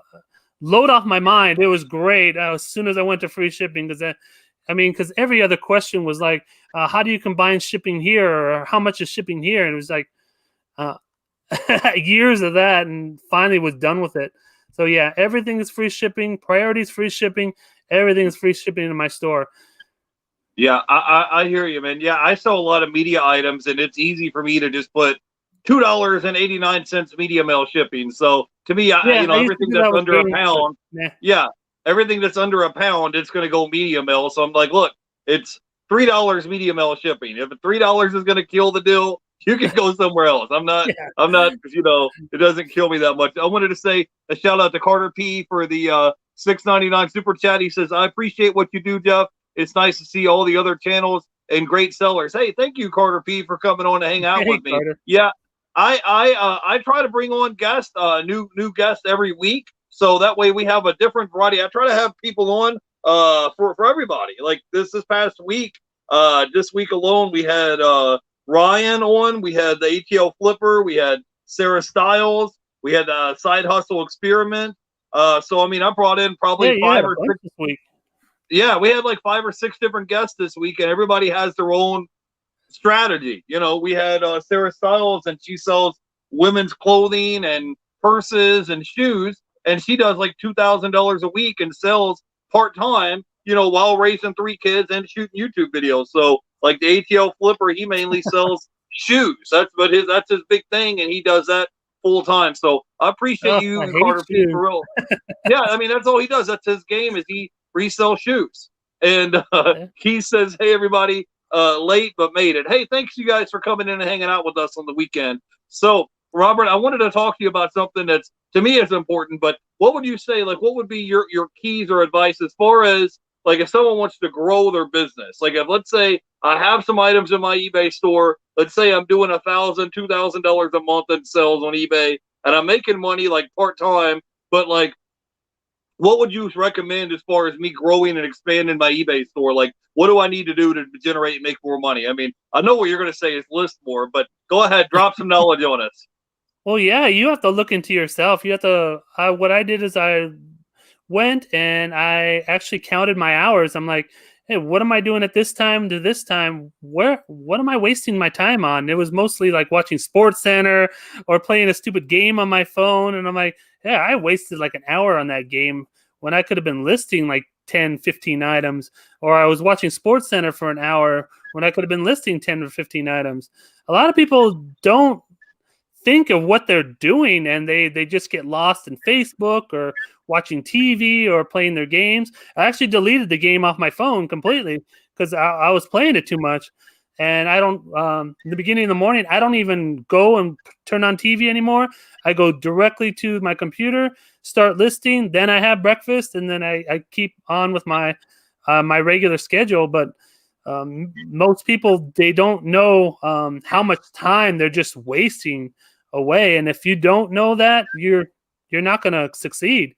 load off my mind. It was great as soon as I went to free shipping because every other question was like, how do you combine shipping here? Or how much is shipping here? And it was like years of that, and finally was done with it. So yeah, everything is free shipping. Priorities free shipping. Everything is free shipping in my store. Yeah, I hear you, man. Yeah, I sell a lot of media items, and it's easy for me to just put $2.89 media mail shipping. So to me, everything that's under a pound, everything that's under a pound, it's going to go media mail. So I'm like, look, it's $3 media mail shipping. If $3 is going to kill the deal, you can go somewhere else. I'm not, it doesn't kill me that much. I wanted to say a shout out to Carter P for the $6.99 super chat. He says, I appreciate what you do, Jeff. It's nice to see all the other channels and great sellers. Hey, thank you, Carter P, for coming on to hang out with me. Carter. Yeah, I try to bring on guests, new guests every week, so that way we have a different variety. I try to have people on for everybody. Like this past week, this week alone, we had Ryan on, we had the ATL Flipper, we had Sarah Stiles, we had Side Hustle Experiment. So I mean, I brought in Yeah, probably you had five a or bunch six. this week. Yeah, we had like 5 or 6 different guests this week, and everybody has their own strategy. You know, we had Sarah Stiles, and she sells women's clothing and purses and shoes, and she does like $2,000 a week and sells part time. You know, while raising 3 kids and shooting YouTube videos. So, like the ATL Flipper, he mainly sells shoes. That's his big thing, and he does that full time. So I appreciate Oh, I you, hate Carter P, shoes. for real. Yeah, I mean that's all he does. That's his game. Is he resells shoes? And Yeah. he says, "Hey, everybody, late but made it. Hey, thanks you guys for coming in and hanging out with us on the weekend." So, Robert, I wanted to talk to you about something that's to me is important. But what would you say? Like, what would be your keys or advice as far as like if someone wants to grow their business? Like, if let's say I have some items in my eBay store. Let's say I'm doing $1,000, $2,000 a month in sales on eBay, and I'm making money like part time. But like, what would you recommend as far as me growing and expanding my eBay store? Like, what do I need to do to generate and make more money? I mean, I know what you're going to say is list more, but go ahead, drop some knowledge on us. Well, yeah, you have to look into yourself. You have to. What I did is I went and I actually counted my hours. I'm like, hey, what am I doing at this time to this time? What am I wasting my time on? It was mostly like watching Sports Center or playing a stupid game on my phone. And I'm like, yeah, I wasted like an hour on that game when I could have been listing like 10, 15 items. Or I was watching Sports Center for an hour when I could have been listing 10 or 15 items. A lot of people don't think of what they're doing, and they just get lost in Facebook or watching TV or playing their games. I actually deleted the game off my phone completely because I was playing it too much. And I don't in the beginning of the morning, I don't even go and turn on TV anymore. I go directly to my computer, start listing, then I have breakfast, and then I keep on with my my regular schedule. But most people, they don't know how much time they're just wasting away. And if you don't know that, you're not going to succeed.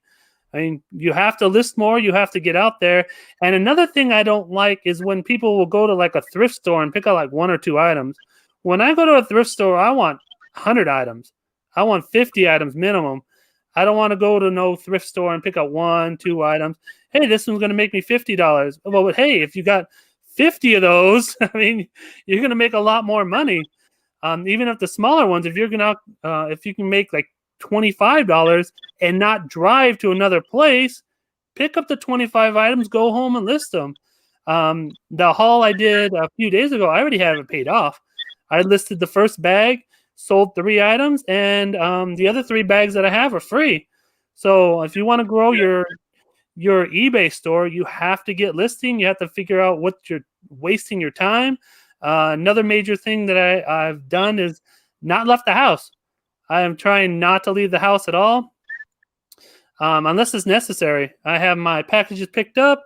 I mean, you have to list more, you have to get out there. And another thing I don't like is when people will go to like a thrift store and pick out like 1 or 2 items. When I go to a thrift store, I want 100 items. I want 50 items minimum. I don't want to go to no thrift store and pick out 1, 2 items. Hey, this one's going to make me $50. Well, but hey, if you got 50 of those, I mean, you're going to make a lot more money. Even if the smaller ones, if you're gonna, if you can make like $25 and not drive to another place, pick up the 25 items, go home and list them. The haul I did a few days ago, I already have it paid off. I listed the first bag, sold 3 items, and the other 3 bags that I have are free. So if you want to grow your eBay store, you have to get listing. You have to figure out what you're wasting your time. Another major thing that I've done is not left the house. I am trying not to leave the house at all, unless it's necessary. I have my packages picked up,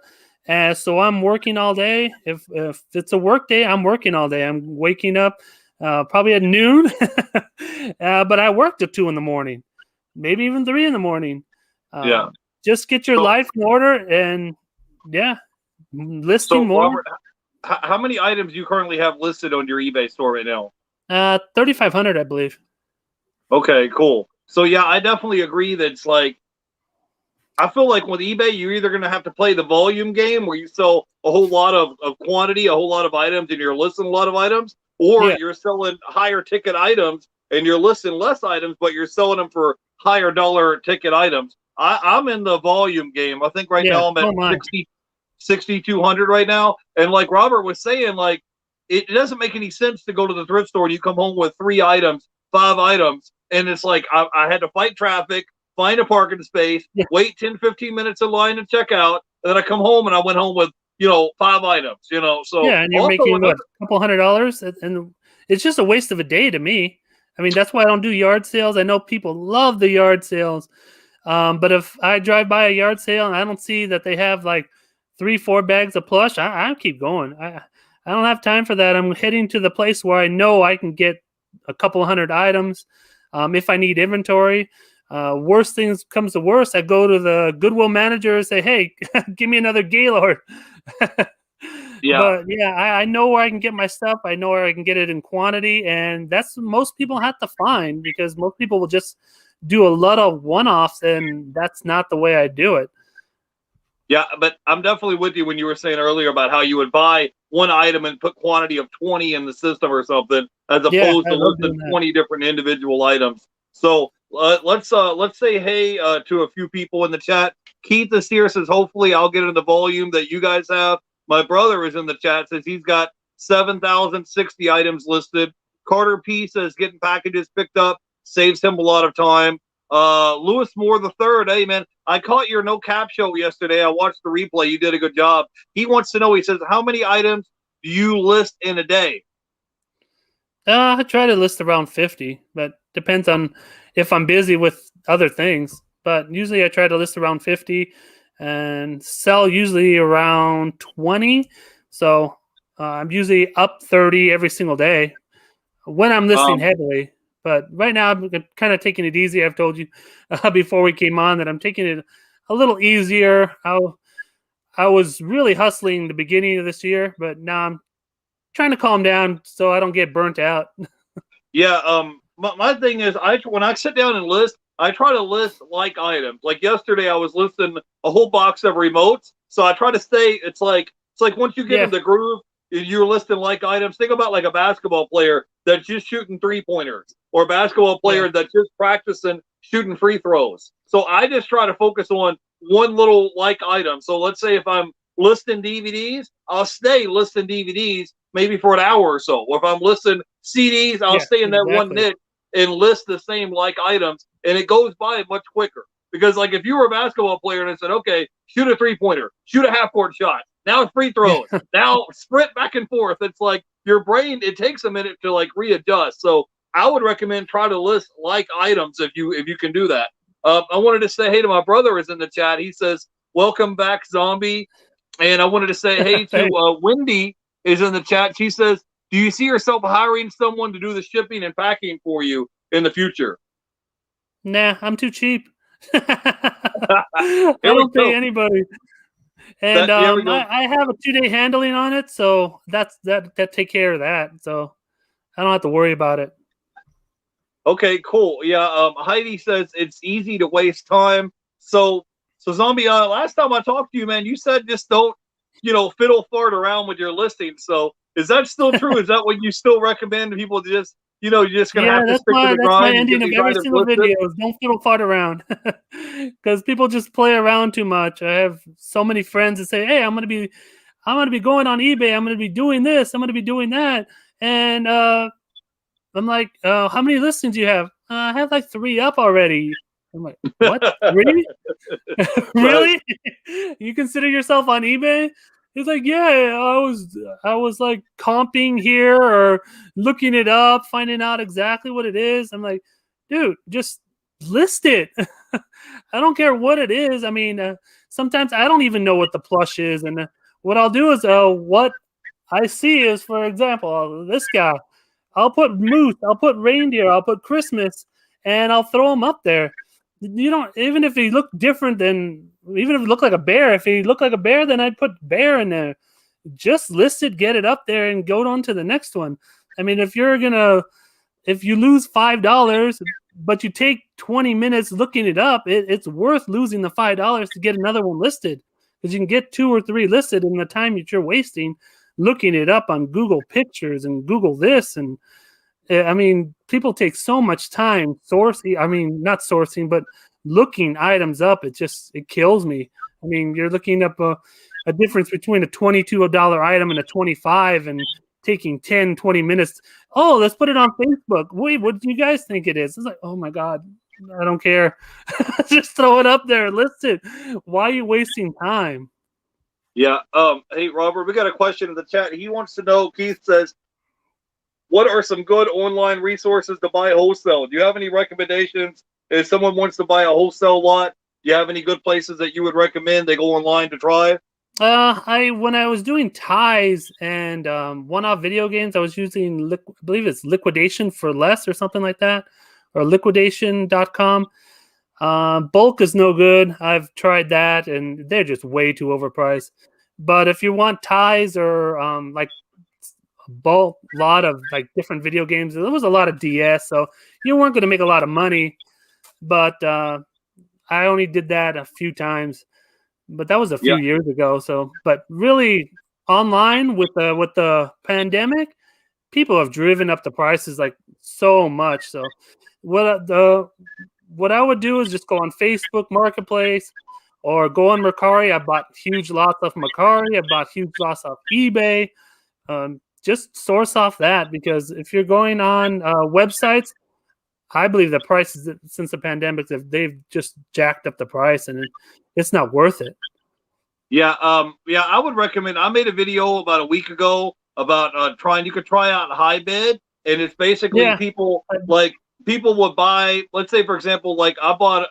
and so I'm working all day. If it's a work day, I'm working all day. I'm waking up probably at noon, but I work till 2 in the morning, maybe even 3 in the morning. Yeah. Just get your life in order, and yeah, listing So, more. Robert, how many items do you currently have listed on your eBay store right now? 3,500, I believe. Okay, cool. So yeah, I definitely agree that it's like I feel like with eBay, you're either going to have to play the volume game where you sell a whole lot of quantity, a whole lot of items, and you're listing a lot of items, or Yeah. you're selling higher ticket items and you're listing less items, but you're selling them for higher dollar ticket items. I'm in the volume game. I think right Yeah. now I'm at Oh my. 6,200 right now. And like Robert was saying, like it doesn't make any sense to go to the thrift store and you come home with 3 items, 5 items, and it's like I had to fight traffic, find a parking space, Yeah. wait 10, 15 minutes in line to check out, and then I come home and I went home with 5 items. So Yeah, and you're also making what, another, a couple $100, and it's just a waste of a day to me. I mean, that's why I don't do yard sales. I know people love the yard sales, but if I drive by a yard sale and I don't see that they have like 3, 4 bags of plush, I keep going. I don't have time for that. I'm heading to the place where I know I can get a couple hundred items. If I need inventory, worst things comes to worst, I go to the Goodwill manager and say, "Hey, give me another Gaylord." Yeah. But yeah, I know where I can get my stuff. I know where I can get it in quantity, and that's what most people have to find, because most people will just do a lot of one-offs, and that's not the way I do it. Yeah, but I'm definitely with you when you were saying earlier about how you would buy one item and put quantity of 20 in the system or something, as Yeah, opposed I to love listing doing that. 20 different individual items. So let's say hey to a few people in the chat. Keith is here, says hopefully I'll get in the volume that you guys have. My brother is in the chat, says he's got 7,060 items listed. Carter P says getting packages picked up saves him a lot of time. Lewis Moore the third, hey man, I caught your no cap show yesterday. I watched the replay. You did a good job. He wants to know, he says, how many items do you list in a day? I try to list around 50, but depends on if I'm busy with other things. But usually I try to list around 50 and sell usually around 20. So I'm usually up 30 every single day when I'm listing heavily. But right now I'm kind of taking it easy. I've told you before we came on that I'm taking it a little easier. I was really hustling the beginning of this year, but now I'm trying to calm down so I don't get burnt out. Yeah, my thing is, when I sit down and list, I try to list like items. Like yesterday, I was listing a whole box of remotes. So I try to stay. It's like once you get in the groove, you're listing like items. Think about like a basketball player that's just shooting 3-pointers, or a basketball player that's just practicing shooting free throws. So I just try to focus on one little like item. So let's say if I'm listing DVDs, I'll stay listing DVDs maybe for an hour or so. Or if I'm listing CDs, I'll stay in that one niche and list the same like items, and it goes by much quicker. Because like if you were a basketball player and I said, okay, shoot a 3-pointer, shoot a half-court shot, now it's free throws, now sprint back and forth. It's like your brain, it takes a minute to like readjust. So I would recommend try to list like items if you can do that. I wanted to say hey to my brother is in the chat. He says, welcome back, Zombie. And I wanted to say hey to Wendy is in the chat. She says, do you see yourself hiring someone to do the shipping and packing for you in the future? Nah, I'm too cheap. I don't pay anybody. And I have a 2-day handling on it, so that take care of that. So I don't have to worry about it. Okay, cool. Yeah, Heidi says it's easy to waste time. So Zombie, last time I talked to you, man, you said just don't, fiddle fart around with your listings. So is that still true? Is that what you still recommend people just, you're just gonna have to stick to the grind? That's my ending of every single video. Don't fiddle fart around, because people just play around too much. I have so many friends that say, "Hey, I'm gonna be going on eBay. I'm gonna be doing this. I'm gonna be doing that," and I'm like, how many listings do you have? I have like 3 up already. I'm like, what? 3? Really? You consider yourself on eBay? He's like, yeah, I was like comping here or looking it up, finding out exactly what it is. I'm like, dude, just list it. I don't care what it is. I mean, sometimes I don't even know what the plush is. And what I'll do is what I see is, for example, this guy. I'll put moose, I'll put reindeer, I'll put Christmas, and I'll throw them up there. You don't, even if he looked different than, even if it looked like a bear, if he looked like a bear, then I'd put bear in there. Just list it, get it up there, and go on to the next one. I mean, if you lose $5, but you take 20 minutes looking it up, it's worth losing the $5 to get another one listed, because you can get 2 or 3 listed in the time that you're wasting looking it up on Google Pictures and Google this. And I mean, people take so much time not sourcing, but looking items up. It kills me. I mean, you're looking up a difference between a $22 item and a 25 and taking 10, 20 minutes. Oh, let's put it on Facebook. Wait, what do you guys think it is? It's like, oh my God, I don't care. Just throw it up there, list it. Why are you wasting time? Yeah. Hey, Robert, we got a question in the chat. He wants to know, Keith says, what are some good online resources to buy wholesale? Do you have any recommendations? If someone wants to buy a wholesale lot, do you have any good places that you would recommend they go online to try? When I was doing ties and one-off video games, I was using I believe it's Liquidation for Less or something like that, or liquidation.com. Bulk is no good. I've tried that, and they're just way too overpriced. But if you want ties or like a bulk lot of like different video games, there was a lot of DS, so you weren't going to make a lot of money. But I only did that a few times. But that was a few Yeah. years ago. So, but really, online with the pandemic, people have driven up the prices like so much. So, what I would do is just go on Facebook Marketplace or go on Mercari. I bought huge lots of Mercari. I bought huge lots of eBay. Just source off that, because if you're going on websites, I believe the prices since the pandemic, they've just jacked up the price, and it's not worth it. Yeah, I would recommend. I made a video about a week ago about you could try out High-Bid, and it's basically Yeah. people would buy. Let's say, for example, like I bought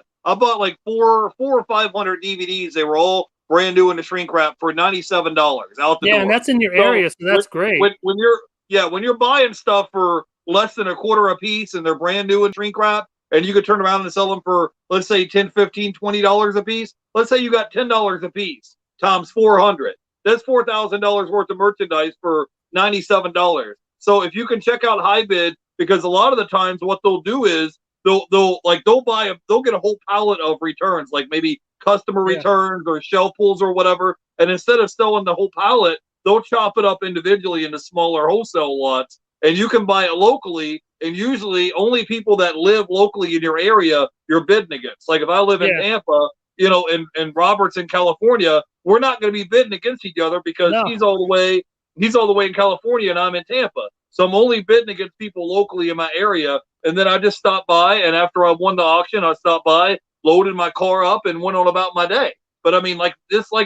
like four or 500 DVDs. They were all brand new in the shrink wrap for $97 out the door. And that's in your area, so that's great. When you're buying stuff for less than a quarter a piece and they're brand new in shrink wrap, and you could turn around and sell them for, let's say, $10, $15, $20 a piece. Let's say you got $10 a piece times 400. That's $4,000 worth of merchandise for $97. So if you can check out High-Bid, because a lot of the times what they'll do is they'll get a whole pallet of returns, like maybe customer returns or shelf pulls or whatever, and instead of selling the whole pallet, they'll chop it up individually into smaller wholesale lots, and you can buy it locally. And usually only people that live locally in your area you're bidding against. Like if I live in Tampa, in Robertson, California, we're not going to be bidding against each other because he's all the way in California and I'm in Tampa. So I'm only bidding against people locally in my area. And then I just stopped by, and after I won the auction, I stopped by, loaded my car up, and went on about my day. But I mean, like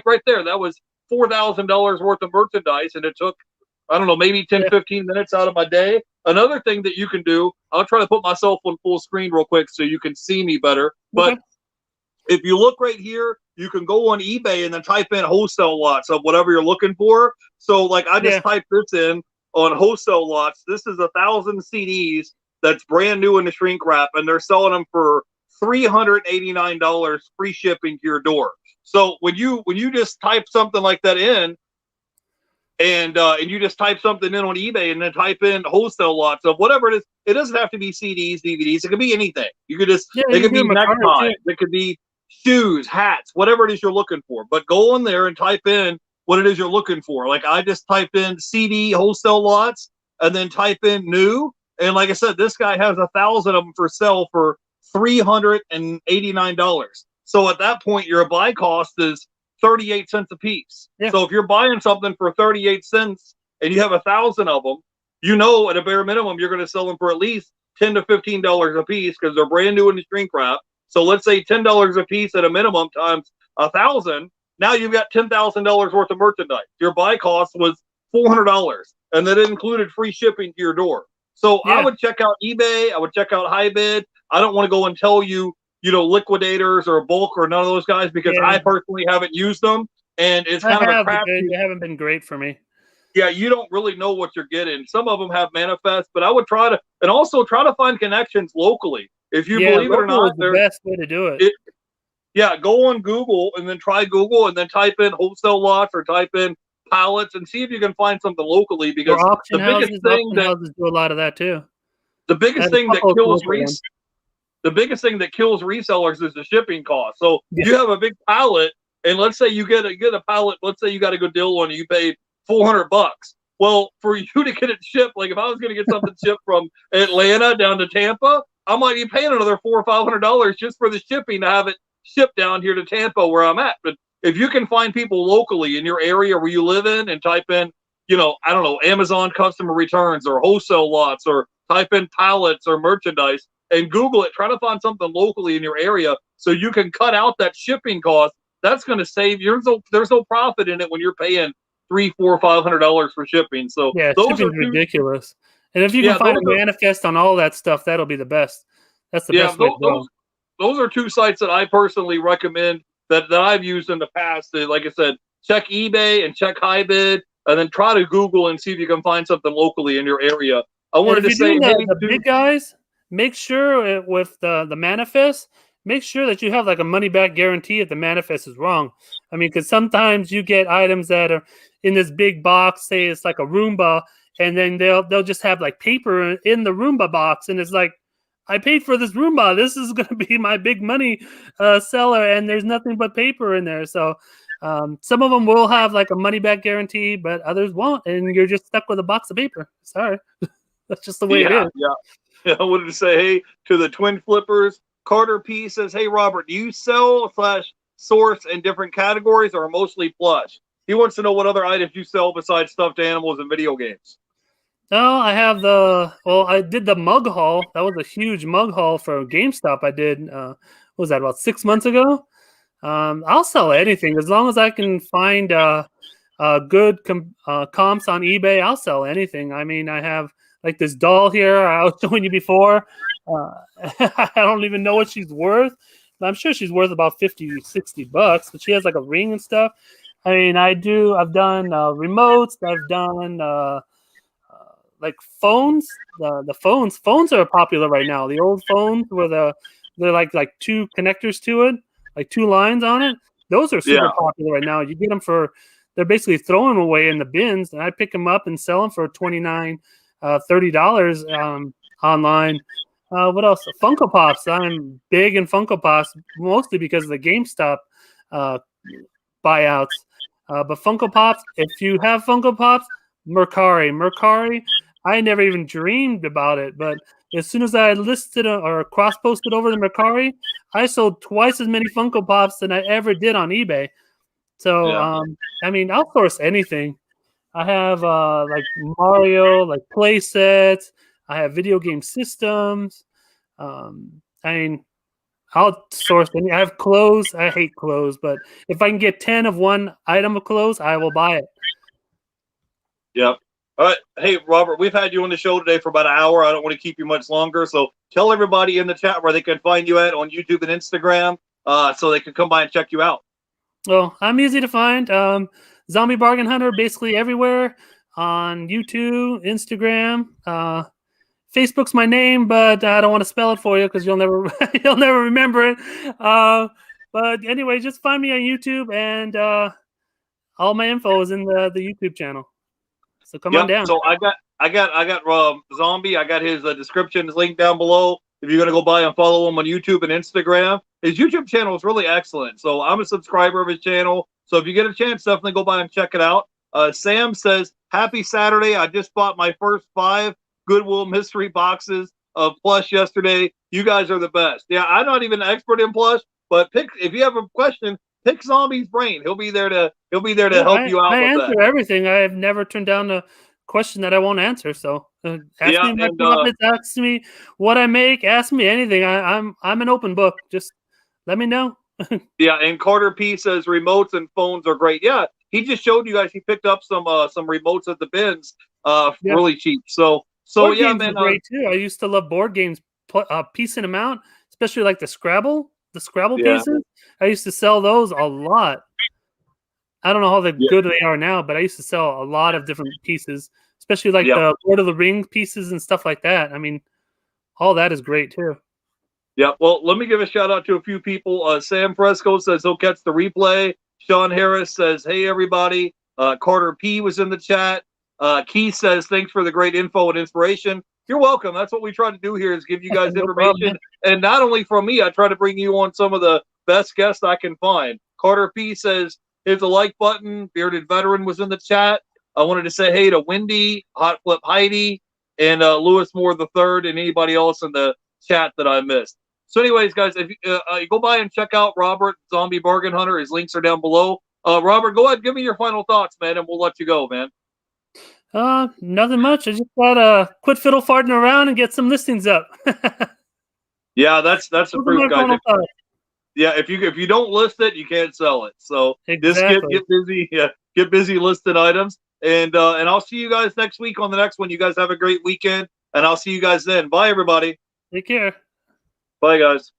right there, that was $4,000 worth of merchandise, and it took, I don't know, maybe 10, 15 minutes out of my day. Another thing that you can do, I'll try to put myself on full screen real quick so you can see me better. But if you look right here, you can go on eBay and then type in wholesale lots of whatever you're looking for. So like I just typed this in on wholesale lots. This is 1,000 CDs that's brand new in the shrink wrap, and they're selling them for $389 free shipping to your door. So when you just type something like that in, and you just type something in on eBay and then type in wholesale lots of whatever it is, it doesn't have to be CDs, DVDs. It could be anything. You could just it could be neckties, it could be shoes, hats, whatever it is you're looking for. But go on there and type in what it is you're looking for. Like I just typed in CD wholesale lots and then type in new. And like I said, this guy has 1,000 of them for sale for $389. So at that point, your buy cost is 38 cents a piece. So if you're buying something for 38 cents and you have 1,000 of them, at a bare minimum, you're going to sell them for at least $10 to $15 a piece because they're brand new in the shrink wrap. So let's say $10 a piece at a minimum times 1,000. Now you've got $10,000 worth of merchandise. Your buy cost was $400, and that included free shipping to your door. So I would check out eBay. I would check out High-Bid. I don't want to go and tell you, Liquidators or Bulk or none of those guys because I personally haven't used them, and it's kind of a crap. They haven't been great for me. Yeah, you don't really know what you're getting. Some of them have manifests, but I would try to find connections locally. If you believe it or not, the best way to do it. Go on Google and then try Google and then type in wholesale lots or type in pallets and see if you can find something locally, because auction houses do a lot of that too. The biggest thing that kills resellers is the shipping cost. So you have a big pallet, and let's say you get a pallet. Let's say you got a good deal on it. You paid $400. Well, for you to get it shipped, like if I was going to get something shipped from Atlanta down to Tampa, I might be paying another $400 or $500 just for the shipping to have it shipped down here to Tampa where I'm at. But if you can find people locally in your area where you live in and type in, I don't know, Amazon customer returns or wholesale lots, or type in pallets or merchandise and Google it, try to find something locally in your area so you can cut out that shipping cost. That's going to save you. There's no profit in it when you're paying $300, $400, $500 for shipping. So those are ridiculous. And if you can find a manifest on all that stuff, that'll be the best. That's the best way to go. Those are two sites that I personally recommend that I've used in the past to, like I said, check eBay and check HiBid, and then try to Google and see if you can find something locally in your area. I And wanted if to you're say, doing hey, the dude, big guys, make sure with the manifest, make sure that you have like a money back guarantee if the manifest is wrong. I mean, because sometimes you get items that are in this big box, say it's like a Roomba, and then they'll just have like paper in the Roomba box, and it's like, I paid for this Roomba. This is going to be my big money seller, and there's nothing but paper in there. So some of them will have like a money back guarantee, but others won't, and you're just stuck with a box of paper. Sorry. That's just the way it is. yeah. I wanted to say, hey, to the twin flippers. Carter P says, hey, Robert, do you sell / source in different categories or mostly plush? He wants to know what other items you sell besides stuffed animals and video games. No, I have I did the mug haul. That was a huge mug haul for GameStop. I did, what was that, about 6 months ago? I'll sell anything as long as I can find good comps on eBay. I'll sell anything. I mean, I have like this doll here I was showing you before. I don't even know what she's worth, but I'm sure she's worth about 50, 60 bucks. But she has like a ring and stuff. I mean, I've done remotes. I've done like phones. The phones are popular right now. The old phones where they're like two connectors to it, like two lines on it. Those are super popular right now. You get them they're basically throwing away in the bins, and I pick them up and sell them for $29, $30 online. What else? Funko Pops. I'm big in Funko Pops, mostly because of the GameStop buyouts. But Funko Pops, if you have Funko Pops, Mercari. I never even dreamed about it, but as soon as I listed or cross-posted over to Mercari, I sold twice as many Funko Pops than I ever did on eBay. So, I mean, I'll source anything. I have like Mario, like play sets. I have video game systems. I mean, I'll source any. I have clothes. I hate clothes, but if I can get 10 of one item of clothes, I will buy it. Yep. All right. Hey, Robert, we've had you on the show today for about an hour. I don't want to keep you much longer. So tell everybody in the chat where they can find you at on YouTube and Instagram so they can come by and check you out. Well, I'm easy to find. Zombie Bargain Hunter, basically everywhere on YouTube, Instagram. Facebook's my name, but I don't want to spell it for you because you'll never remember it. But anyway, just find me on YouTube, and all my info is in the YouTube channel. So come on down. So I got Zombie. I got his description link down below. If you're gonna go by and follow him on YouTube and Instagram, his YouTube channel is really excellent. So I'm a subscriber of his channel. So if you get a chance, definitely go by and check it out. Sam says, "Happy Saturday! I just bought my first 5 Goodwill mystery boxes of plush yesterday. You guys are the best." Yeah, I'm not even an expert in plush, but if you have a question, pick Zombie's brain. He'll be there to help you out. I with answer that. everything. I have never turned down a question that I won't answer. So ask me my profits, ask me what I make, ask me anything. I'm an open book. Just let me know. Yeah, and Carter P says remotes and phones are great. Yeah, he just showed you guys. He picked up some remotes at the bins, really cheap. So board yeah, games man. Are great too. I used to love board games, piecing them out, especially like the Scrabble pieces. I used to sell those a lot. I don't know how good they are now, but I used to sell a lot of different pieces, especially like the Lord of the Rings pieces and stuff like that. I mean, all that is great too. Yeah, well, let me give a shout out to a few people. Sam Fresco says he'll catch the replay. Sean Harris says, hey, everybody. Carter P was in the chat. Keith says, thanks for the great info and inspiration. You're welcome. That's what we try to do here is give you guys No information. problem. And not only from me, I try to bring you on some of the best guests I can find. Carter P says, here's a like button. Bearded Veteran was in the chat. I wanted to say hey to Wendy, Hot Flip Heidi, and Lewis Moore III, and anybody else in the chat that I missed. So anyways, guys, if you go by and check out Robert, Zombie Bargain Hunter, his links are down below. Robert, go ahead, give me your final thoughts, man, and we'll let you go, man. Nothing much. I just gotta quit fiddle farting around and get some listings up. Yeah, that's the truth, guys. If you don't list it, you can't sell it. So just get busy, get busy listing items, and I'll see you guys next week on the next one. You guys have a great weekend, and I'll see you guys then. Bye, everybody. Take care. Bye, guys.